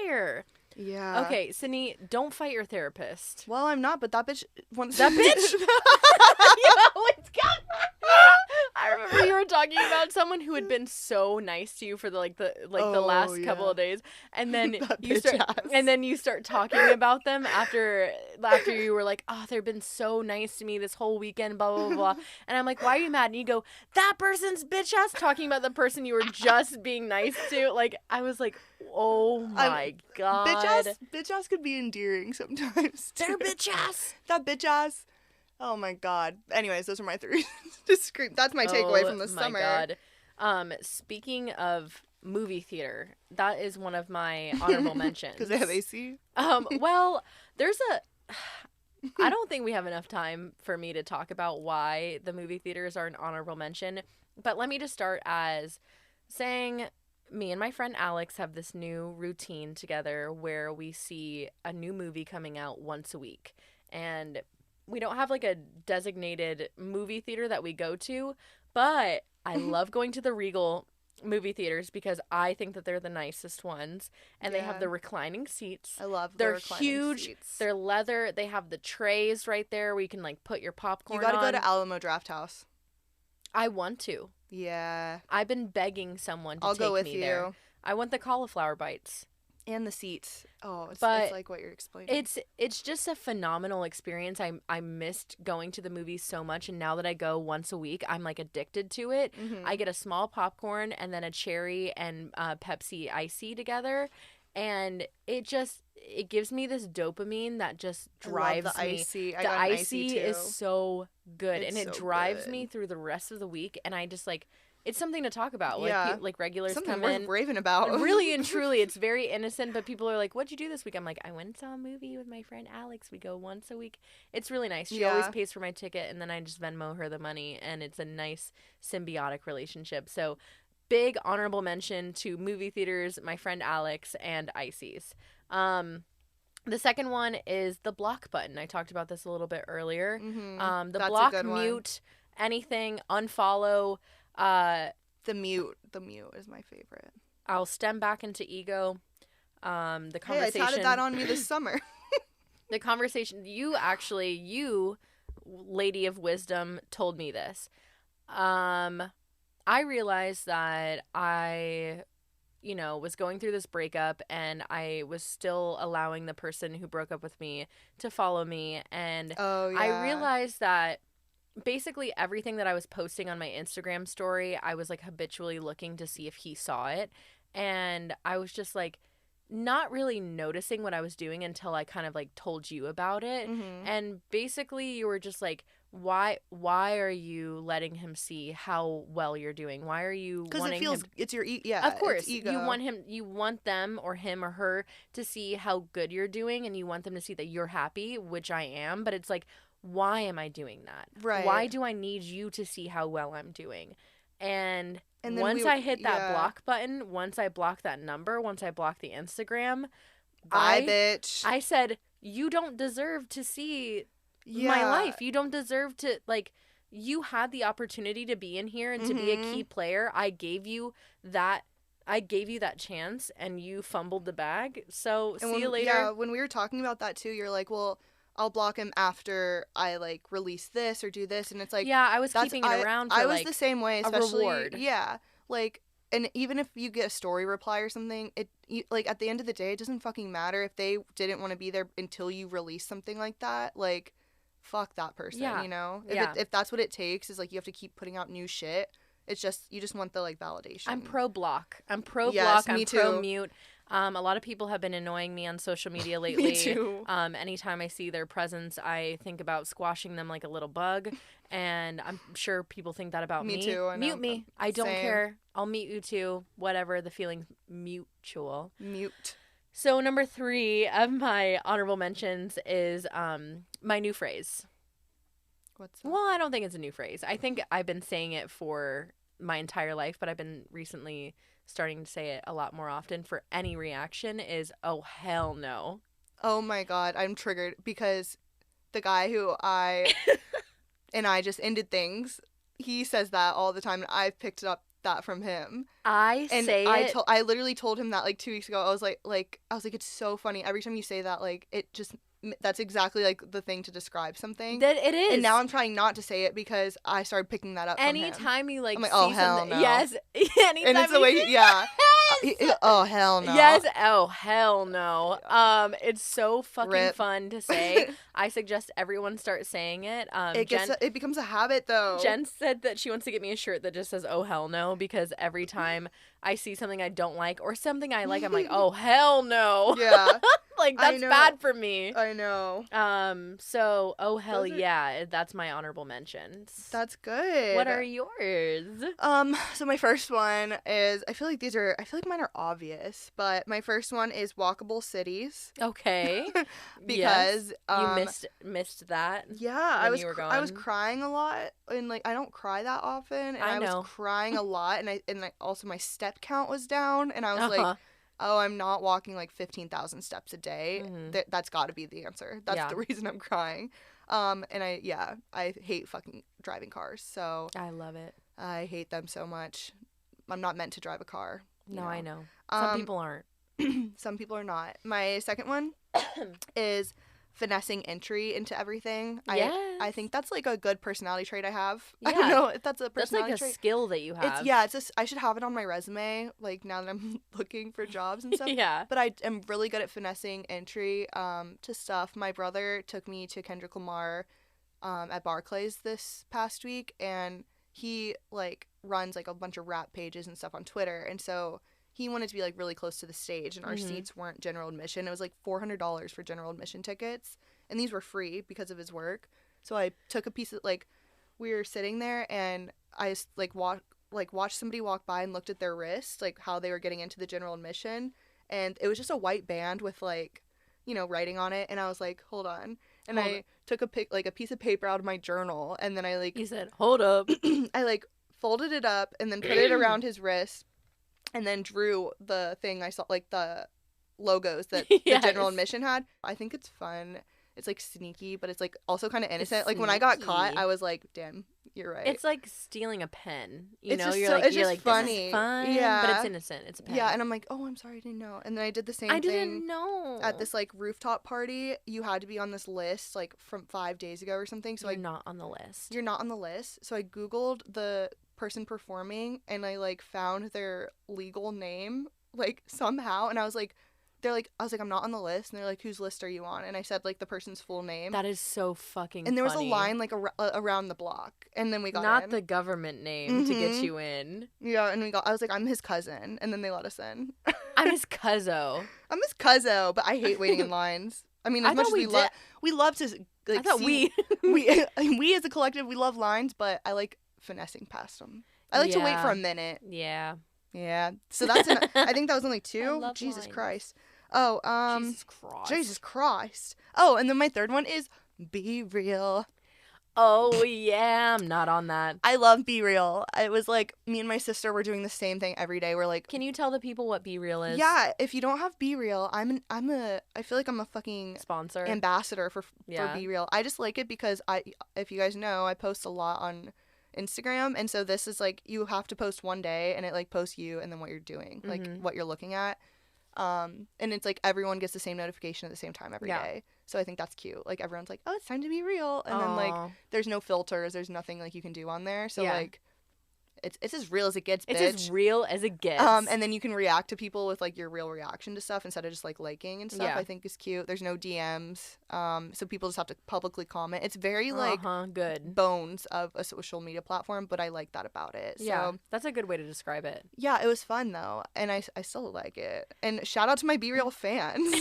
[SPEAKER 2] lawyer.
[SPEAKER 1] Yeah.
[SPEAKER 2] Okay, Sydney, don't fight your therapist.
[SPEAKER 1] Well, I'm not, but that bitch wants
[SPEAKER 2] That bitch? You always got I remember you were talking about someone who had been so nice to you for the last couple of days, and then
[SPEAKER 1] That
[SPEAKER 2] you
[SPEAKER 1] bitch
[SPEAKER 2] start
[SPEAKER 1] ass.
[SPEAKER 2] and then you start talking about them after you were like, oh, they've been so nice to me this whole weekend, blah blah blah, blah. And I'm like, why are you mad? And you go, that person's bitch ass, talking about the person you were just being nice to. Like, I was like, oh my god,
[SPEAKER 1] bitch ass could be endearing sometimes.
[SPEAKER 2] their
[SPEAKER 1] too.
[SPEAKER 2] bitch ass.
[SPEAKER 1] That bitch ass. Oh my god. Anyways, those are my three. Just scream. That's my takeaway from the summer.
[SPEAKER 2] Oh my god. Speaking of movie theater, that is one of my honorable mentions.
[SPEAKER 1] Because they have AC.
[SPEAKER 2] Well, there's I don't think we have enough time for me to talk about why the movie theaters are an honorable mention. But let me just start as saying, me and my friend Alex have this new routine together where we see a new movie coming out once a week. And we don't have like a designated movie theater that we go to, but I love going to the Regal movie theaters because I think that they're the nicest ones, and they have the reclining seats.
[SPEAKER 1] I love
[SPEAKER 2] They're
[SPEAKER 1] the reclining
[SPEAKER 2] huge.
[SPEAKER 1] seats.
[SPEAKER 2] They're leather. They have the trays right there where you can like put your popcorn
[SPEAKER 1] You gotta
[SPEAKER 2] on.
[SPEAKER 1] go to Alamo Draft House.
[SPEAKER 2] I want to.
[SPEAKER 1] Yeah.
[SPEAKER 2] I've been begging someone to
[SPEAKER 1] I'll
[SPEAKER 2] take
[SPEAKER 1] go with
[SPEAKER 2] me
[SPEAKER 1] you.
[SPEAKER 2] there. I want the cauliflower bites.
[SPEAKER 1] And the seats. Oh, it's
[SPEAKER 2] But
[SPEAKER 1] like what you're explaining.
[SPEAKER 2] It's just a phenomenal experience. I missed going to the movies so much, and now that I go once a week, I'm like addicted to it.
[SPEAKER 1] Mm-hmm.
[SPEAKER 2] I get a small popcorn and then a cherry and Pepsi icy together, and it gives me this dopamine that just drives
[SPEAKER 1] the
[SPEAKER 2] me.
[SPEAKER 1] icy. I
[SPEAKER 2] The
[SPEAKER 1] got an
[SPEAKER 2] icy
[SPEAKER 1] too.
[SPEAKER 2] is so good,
[SPEAKER 1] It's
[SPEAKER 2] and it
[SPEAKER 1] so
[SPEAKER 2] drives
[SPEAKER 1] good.
[SPEAKER 2] me through the rest of the week, and I just like. It's something to talk about.
[SPEAKER 1] Yeah.
[SPEAKER 2] Like regulars
[SPEAKER 1] Something
[SPEAKER 2] come
[SPEAKER 1] worth
[SPEAKER 2] in.
[SPEAKER 1] raving about.
[SPEAKER 2] Really and truly, it's very innocent, but people are like, what'd you do this week? I'm like, I went and saw a movie with my friend Alex. We go once a week. It's really nice. She always
[SPEAKER 1] Yeah.
[SPEAKER 2] pays for my ticket, and then I just Venmo her the money, and it's a nice symbiotic relationship. So big honorable mention to movie theaters, my friend Alex, and Icy's. The second one is the block button. I talked about this a little bit earlier.
[SPEAKER 1] Mm-hmm.
[SPEAKER 2] The
[SPEAKER 1] That's a
[SPEAKER 2] block,
[SPEAKER 1] good one.
[SPEAKER 2] mute, anything, unfollow,
[SPEAKER 1] The mute is my favorite.
[SPEAKER 2] I'll stem back into ego. The
[SPEAKER 1] Hey, I
[SPEAKER 2] conversation.
[SPEAKER 1] tatted that on me this summer.
[SPEAKER 2] The conversation. You, lady of wisdom, told me this. I realized that I, was going through this breakup, and I was still allowing the person who broke up with me to follow me, and
[SPEAKER 1] Oh yeah.
[SPEAKER 2] I realized that basically everything that I was posting on my Instagram story, I was like habitually looking to see if he saw it. And I was just like not really noticing what I was doing until I kind of like told you about it.
[SPEAKER 1] Mm-hmm.
[SPEAKER 2] And basically you were just like, why are you letting him see how well you're doing? Why are you wanting him
[SPEAKER 1] it's your yeah,
[SPEAKER 2] of course,
[SPEAKER 1] it's ego.
[SPEAKER 2] you want them or him or her to see how good you're doing, and you want them to see that you're happy, which I am, but it's like, why am I doing that?
[SPEAKER 1] Right.
[SPEAKER 2] Why do I need you to see how well I'm doing? And
[SPEAKER 1] then
[SPEAKER 2] once I hit that block button, once I block that number, once I block the Instagram,
[SPEAKER 1] bye, bitch.
[SPEAKER 2] I said, you don't deserve to see
[SPEAKER 1] yeah.
[SPEAKER 2] my life. You don't deserve to, like, you had the opportunity to be in here and to be a key player. I gave you that chance, and you fumbled the bag. So see you later.
[SPEAKER 1] Yeah, when we were talking about that too, you're like, well, I'll block him after I like release this or do this, and it's like,
[SPEAKER 2] yeah, I was keeping it around for
[SPEAKER 1] I was
[SPEAKER 2] like
[SPEAKER 1] the same way, especially
[SPEAKER 2] a reward.
[SPEAKER 1] Yeah, like, and even if you get a story reply or something, like at the end of the day, it doesn't fucking matter if they didn't want to be there until you release something like that. Like, fuck that person, you know? If that's what it takes, is like you have to keep putting out new shit. It's just, you just want the like validation.
[SPEAKER 2] I'm pro block. I'm pro
[SPEAKER 1] yes,
[SPEAKER 2] block.
[SPEAKER 1] me
[SPEAKER 2] I'm
[SPEAKER 1] too.
[SPEAKER 2] pro mute. A lot of people have been annoying me on social media lately.
[SPEAKER 1] Me too.
[SPEAKER 2] Anytime I see their presence, I think about squashing them like a little bug, and I'm sure people think that about me.
[SPEAKER 1] Me too. I know.
[SPEAKER 2] Mute me. I don't
[SPEAKER 1] Same.
[SPEAKER 2] care. I'll mute you too. Whatever. The feeling's mutual.
[SPEAKER 1] Mute.
[SPEAKER 2] So number 3 of my honorable mentions is my new phrase.
[SPEAKER 1] What's that?
[SPEAKER 2] Well, I don't think it's a new phrase. I think I've been saying it for my entire life, but I've been recently starting to say it a lot more often for any reaction is, oh, hell no.
[SPEAKER 1] Oh my God, I'm triggered because the guy who I just ended things, he says that all the time, and I've picked up that from him.
[SPEAKER 2] I
[SPEAKER 1] literally told him that like 2 weeks ago. I was like, it's so funny. Every time you say that, like, it just, that's exactly like the thing to describe something.
[SPEAKER 2] That it is.
[SPEAKER 1] And now I'm trying not to say it because I started picking that up from him.
[SPEAKER 2] Anytime you like,
[SPEAKER 1] I'm like,
[SPEAKER 2] see
[SPEAKER 1] oh hell
[SPEAKER 2] something,
[SPEAKER 1] no.
[SPEAKER 2] yes. Anytime
[SPEAKER 1] and it's the way, yeah. Oh hell no.
[SPEAKER 2] Yes. Oh hell no. It's so fucking
[SPEAKER 1] Rip.
[SPEAKER 2] fun to say. I suggest everyone start saying it.
[SPEAKER 1] It becomes a habit though.
[SPEAKER 2] Jen said that she wants to get me a shirt that just says "Oh hell no" because every time I see something I don't like or something I like, I'm like, "Oh hell no."
[SPEAKER 1] Yeah.
[SPEAKER 2] Like that's bad for me.
[SPEAKER 1] I know.
[SPEAKER 2] So oh hell yeah, that's my honorable mentions.
[SPEAKER 1] That's good.
[SPEAKER 2] What are yours?
[SPEAKER 1] So my first one is, I feel like mine are obvious, but my first one is walkable cities.
[SPEAKER 2] Okay.
[SPEAKER 1] Because
[SPEAKER 2] you missed that.
[SPEAKER 1] Yeah, I was crying a lot, and like I don't cry that often, and I was crying a lot, and also my step count was down, and I was like, oh, I'm not walking like 15,000 steps a day.
[SPEAKER 2] Mm-hmm.
[SPEAKER 1] That's got to be the answer. That's the reason I'm crying. And I hate fucking driving cars. So
[SPEAKER 2] I love it.
[SPEAKER 1] I hate them so much. I'm not meant to drive a car.
[SPEAKER 2] No, I know. Some people aren't.
[SPEAKER 1] Some people are not. My second one is finessing entry into everything.
[SPEAKER 2] Yes.
[SPEAKER 1] I think that's like a good personality trait I have.
[SPEAKER 2] Yeah.
[SPEAKER 1] I don't know if that's a personality
[SPEAKER 2] That's like a
[SPEAKER 1] trait.
[SPEAKER 2] skill that you have.
[SPEAKER 1] I should have it on my resume, like now that I'm looking for jobs and stuff.
[SPEAKER 2] Yeah.
[SPEAKER 1] But I am really good at finessing entry to stuff. My brother took me to Kendrick Lamar at Barclays this past week, and he like runs like a bunch of rap pages and stuff on Twitter, and so he wanted to be like really close to the stage, and our seats weren't general admission. It was like $400 for general admission tickets, and these were free because of his work. So I took a piece of like, we were sitting there, and I just watched somebody walk by and looked at their wrist, like how they were getting into the general admission, and it was just a white band with like, you know, writing on it, and I was like, hold on, and I took a piece of paper out of my journal, and then I like,
[SPEAKER 2] you said, hold up.
[SPEAKER 1] I like folded it up and then put it around his wrist. And then drew the thing I saw, like the logos that the general admission had. I think it's fun. It's like sneaky, but it's like also kind of innocent. Like when I got caught, I was like, "Damn, you're right."
[SPEAKER 2] It's like stealing a pen. You know,
[SPEAKER 1] just
[SPEAKER 2] you're
[SPEAKER 1] so,
[SPEAKER 2] like,
[SPEAKER 1] it's
[SPEAKER 2] you're
[SPEAKER 1] just
[SPEAKER 2] like,
[SPEAKER 1] funny.
[SPEAKER 2] This is fun,
[SPEAKER 1] yeah,
[SPEAKER 2] but it's innocent. It's a pen.
[SPEAKER 1] Yeah, and I'm like, "Oh, I'm sorry, I didn't know." And then I did the same thing.
[SPEAKER 2] I didn't know.
[SPEAKER 1] At this like rooftop party, you had to be on this list like from 5 days ago or something. So
[SPEAKER 2] you're not on the list.
[SPEAKER 1] You're not on the list. So I Googled the person performing, and I like found their legal name like somehow, and I was like, I was like, I'm not on the list. And they're like, whose list are you on? And I said, like, the person's full name.
[SPEAKER 2] That is so fucking
[SPEAKER 1] And there was
[SPEAKER 2] funny.
[SPEAKER 1] a line, like, around the block. And then we got
[SPEAKER 2] Not
[SPEAKER 1] in.
[SPEAKER 2] the government name to get you in.
[SPEAKER 1] Yeah, and I was like, I'm his cousin. And then they let us in.
[SPEAKER 2] I'm his cuzzo.
[SPEAKER 1] I'm his cuzzo, but I hate waiting in lines. I mean, as much as we love to, like,
[SPEAKER 2] I thought
[SPEAKER 1] we as a collective, we love lines, but I like finessing past them. I like to wait for a minute.
[SPEAKER 2] Yeah.
[SPEAKER 1] Yeah. So that's I think that was only 2.
[SPEAKER 2] I love
[SPEAKER 1] Jesus
[SPEAKER 2] lines.
[SPEAKER 1] Christ. Oh, Jesus Christ. Oh, and then my third one is Be Real.
[SPEAKER 2] Oh, yeah. I'm not on that.
[SPEAKER 1] I love Be Real. It was like me and my sister were doing the same thing every day. We're like,
[SPEAKER 2] can you tell the people what Be Real is?
[SPEAKER 1] yeah, if you don't have Be Real, I feel like I'm a fucking
[SPEAKER 2] sponsor
[SPEAKER 1] ambassador for Be Real. I just like it because if you guys know, I post a lot on Instagram, and so this is like, you have to post one day and it like posts you and then what you're doing, like what you're looking at. And it's like everyone gets the same notification at the same time every day. So I think that's cute. Like everyone's like, oh, it's time to be real. And then like there's no filters, there's nothing like you can do on there. So like it's as real as it gets, bitch.
[SPEAKER 2] It's as real as it gets.
[SPEAKER 1] And then you can react to people with like your real reaction to stuff instead of just like liking and stuff. I think is cute. There's no DMs. So people just have to publicly comment. It's very like
[SPEAKER 2] good
[SPEAKER 1] bones of a social media platform, but I like that about it.
[SPEAKER 2] Yeah,
[SPEAKER 1] so,
[SPEAKER 2] that's a good way to describe it.
[SPEAKER 1] Yeah, it was fun though, and I still like it. And shout out to my Be Real fans.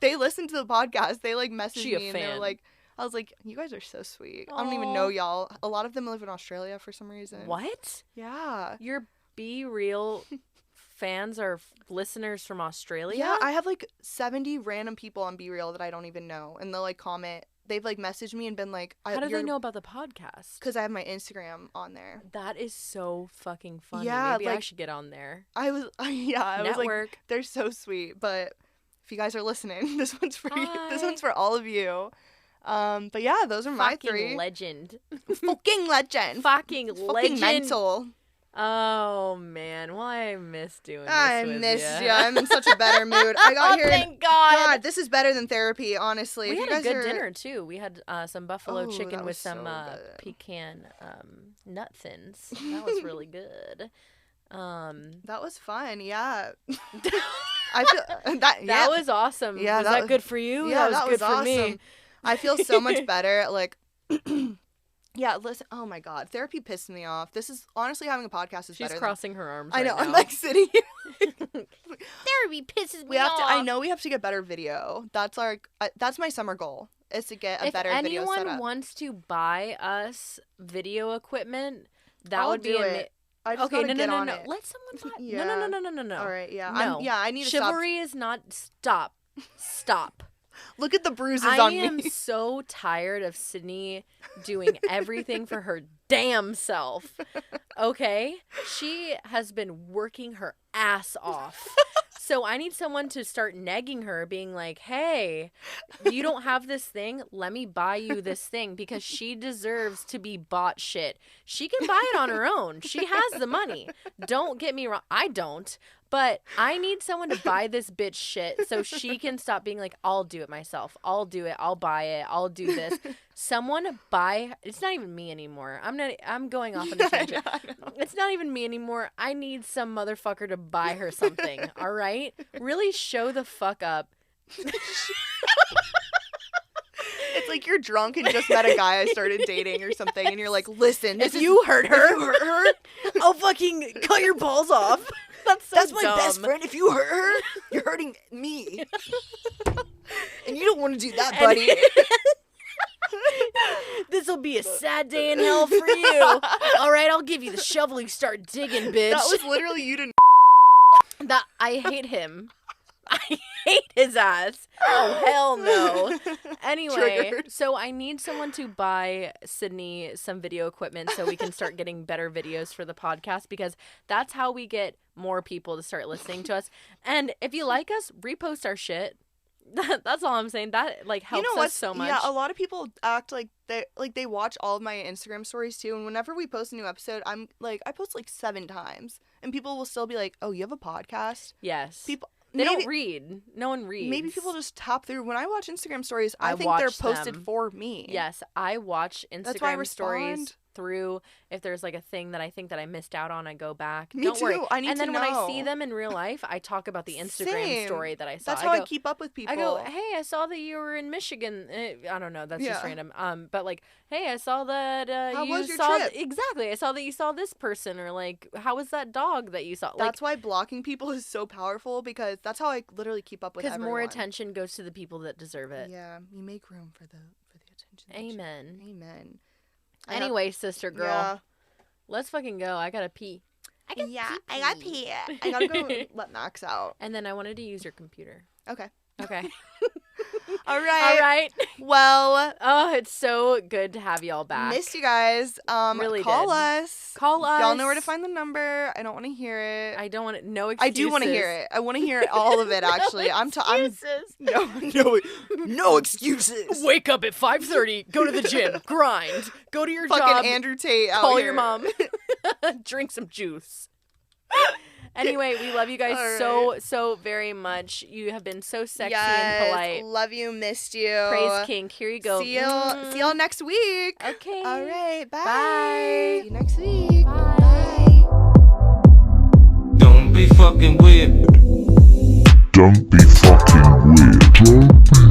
[SPEAKER 1] They listen to the podcast. They like message me and they're like, I was like, you guys are so sweet. Aww. I don't even know y'all. A lot of them live in Australia for some reason.
[SPEAKER 2] What?
[SPEAKER 1] Yeah.
[SPEAKER 2] Your Be Real fans are listeners from Australia?
[SPEAKER 1] Yeah, I have like 70 random people on Be Real that I don't even know. And they'll like comment. They've like messaged me and been like,
[SPEAKER 2] how do they know about the podcast?
[SPEAKER 1] Because I have my Instagram on there.
[SPEAKER 2] That is so fucking funny.
[SPEAKER 1] Yeah,
[SPEAKER 2] maybe
[SPEAKER 1] like,
[SPEAKER 2] I should get on there.
[SPEAKER 1] I was like, they're so sweet. But if you guys are listening, this one's for you. This one's for all of you. But yeah, those are my 3.
[SPEAKER 2] Legend.
[SPEAKER 1] Fucking legend.
[SPEAKER 2] Fucking legend.
[SPEAKER 1] Mental.
[SPEAKER 2] Oh man, well I miss doing this
[SPEAKER 1] I
[SPEAKER 2] with
[SPEAKER 1] miss you. I'm in such a better mood. I got here.
[SPEAKER 2] Thank God.
[SPEAKER 1] This is better than therapy, honestly.
[SPEAKER 2] We had a good dinner too. We had some buffalo chicken with some pecan nut thins. That was really good.
[SPEAKER 1] That was fun. Yeah. I feel that
[SPEAKER 2] was awesome.
[SPEAKER 1] Yeah,
[SPEAKER 2] was that good for you?
[SPEAKER 1] Yeah,
[SPEAKER 2] that was good for me.
[SPEAKER 1] I feel so much better. Like, yeah, listen. Oh my God, therapy pissed me off. This is honestly, having a podcast is better.
[SPEAKER 2] She's crossing her arms.
[SPEAKER 1] I know.
[SPEAKER 2] Right now.
[SPEAKER 1] I'm like sitting here.
[SPEAKER 2] Therapy pisses me off.
[SPEAKER 1] I know we have to get better video. That's that's my summer goal. Is to get a better video setup. If anyone
[SPEAKER 2] wants to buy us video equipment, that would be
[SPEAKER 1] amazing. Okay, no.
[SPEAKER 2] Let someone buy.
[SPEAKER 1] Yeah.
[SPEAKER 2] No.
[SPEAKER 1] All right, yeah.
[SPEAKER 2] No.
[SPEAKER 1] I need to
[SPEAKER 2] Chivalry is not. Stop.
[SPEAKER 1] Look at the bruises on me.
[SPEAKER 2] I am so tired of Sydney doing everything for her damn self. Okay? She has been working her ass off. So I need someone to start negging her, being like, hey, you don't have this thing? Let me buy you this thing, because she deserves to be bought shit. She can buy it on her own. She has the money. Don't get me wrong. I don't. But I need someone to buy this bitch shit so she can stop being like, I'll do it myself. I'll do it. I'll buy it. I'll do this. Someone buy. It's not even me anymore. I'm going off on a tangent. It's not even me anymore. I need some motherfucker to buy her something. All right? Really show the fuck up.
[SPEAKER 1] It's like you're drunk and just met a guy I started dating or something, and you're like, listen,
[SPEAKER 2] if you hurt her, I'll fucking cut your balls off. That's
[SPEAKER 1] my best friend. If you hurt her, you're hurting me. And you don't want to do that, buddy.
[SPEAKER 2] This'll be a sad day in hell for you. All right, I'll give you the shovel. You start digging, bitch.
[SPEAKER 1] That was literally you to.
[SPEAKER 2] That I hate him. I hate his ass. Oh, hell no. Anyway,
[SPEAKER 1] Triggered.
[SPEAKER 2] So I need someone to buy Sydney some video equipment so we can start getting better videos for the podcast, because that's how we get more people to start listening to us. And if you like us, repost our shit. That's all I'm saying. That like helps us so much.
[SPEAKER 1] Yeah, a lot of people act like they watch all of my Instagram stories too, and whenever we post a new episode, I'm like, I post like 7 times, and people will still be like, "Oh, you have a podcast?"
[SPEAKER 2] Yes.
[SPEAKER 1] People
[SPEAKER 2] don't read. No one reads.
[SPEAKER 1] Maybe people just tap through. When I watch Instagram stories, I think they're posted for me.
[SPEAKER 2] Yes, I watch Instagram stories through. If there's like a thing that I think that I missed out on, I go back.
[SPEAKER 1] Me
[SPEAKER 2] Don't
[SPEAKER 1] too.
[SPEAKER 2] worry.
[SPEAKER 1] I need
[SPEAKER 2] and then
[SPEAKER 1] to
[SPEAKER 2] when I
[SPEAKER 1] know.
[SPEAKER 2] see them in real life, I talk about the Instagram
[SPEAKER 1] Same.
[SPEAKER 2] story that I saw.
[SPEAKER 1] That's how I keep up with people.
[SPEAKER 2] I go, hey, I saw that you were in Michigan. I don't know. That's just random. But like, hey, I saw that
[SPEAKER 1] how
[SPEAKER 2] you
[SPEAKER 1] was your
[SPEAKER 2] saw
[SPEAKER 1] trip?
[SPEAKER 2] Exactly. I saw that you saw this person, or like, how was that dog that you saw? Like,
[SPEAKER 1] That's why blocking people is so powerful, because that's how I literally keep up with everyone.
[SPEAKER 2] because more attention goes to the people that deserve it.
[SPEAKER 1] Yeah, you make room for the attention.
[SPEAKER 2] Amen.
[SPEAKER 1] Amen.
[SPEAKER 2] Anyway, sister girl,
[SPEAKER 1] Yeah.
[SPEAKER 2] let's fucking go. I gotta pee.
[SPEAKER 1] I got pee. I gotta go let Max out.
[SPEAKER 2] And then I wanted to use your computer.
[SPEAKER 1] Okay.
[SPEAKER 2] Okay.
[SPEAKER 1] All right.
[SPEAKER 2] All right.
[SPEAKER 1] Well,
[SPEAKER 2] Oh, it's so good to have y'all back.
[SPEAKER 1] missed you guys.
[SPEAKER 2] Really
[SPEAKER 1] call
[SPEAKER 2] did.
[SPEAKER 1] us.
[SPEAKER 2] Call us.
[SPEAKER 1] Y'all know where to find the number. I don't want to hear it.
[SPEAKER 2] I don't want to. No
[SPEAKER 1] I
[SPEAKER 2] excuses.
[SPEAKER 1] do want to hear it. I want to hear all of it. Actually,
[SPEAKER 2] No
[SPEAKER 1] I'm
[SPEAKER 2] excuses.
[SPEAKER 1] no excuses.
[SPEAKER 2] Wake up at 5:30. Go to the gym. Grind. Go to your
[SPEAKER 1] Fucking
[SPEAKER 2] job.
[SPEAKER 1] Andrew Tate. Out
[SPEAKER 2] Call
[SPEAKER 1] here.
[SPEAKER 2] your mom. Drink some juice. Anyway, we love you guys
[SPEAKER 1] All
[SPEAKER 2] so very much. You have been so sexy
[SPEAKER 1] Yes,
[SPEAKER 2] and polite.
[SPEAKER 1] love you. Missed you.
[SPEAKER 2] Praise King. Here you go.
[SPEAKER 1] See y'all next week.
[SPEAKER 2] Okay.
[SPEAKER 1] All right. Bye.
[SPEAKER 2] Bye.
[SPEAKER 1] See you next week.
[SPEAKER 2] Bye.
[SPEAKER 3] Don't be fucking weird.
[SPEAKER 4] Don't be fucking weird. Don't be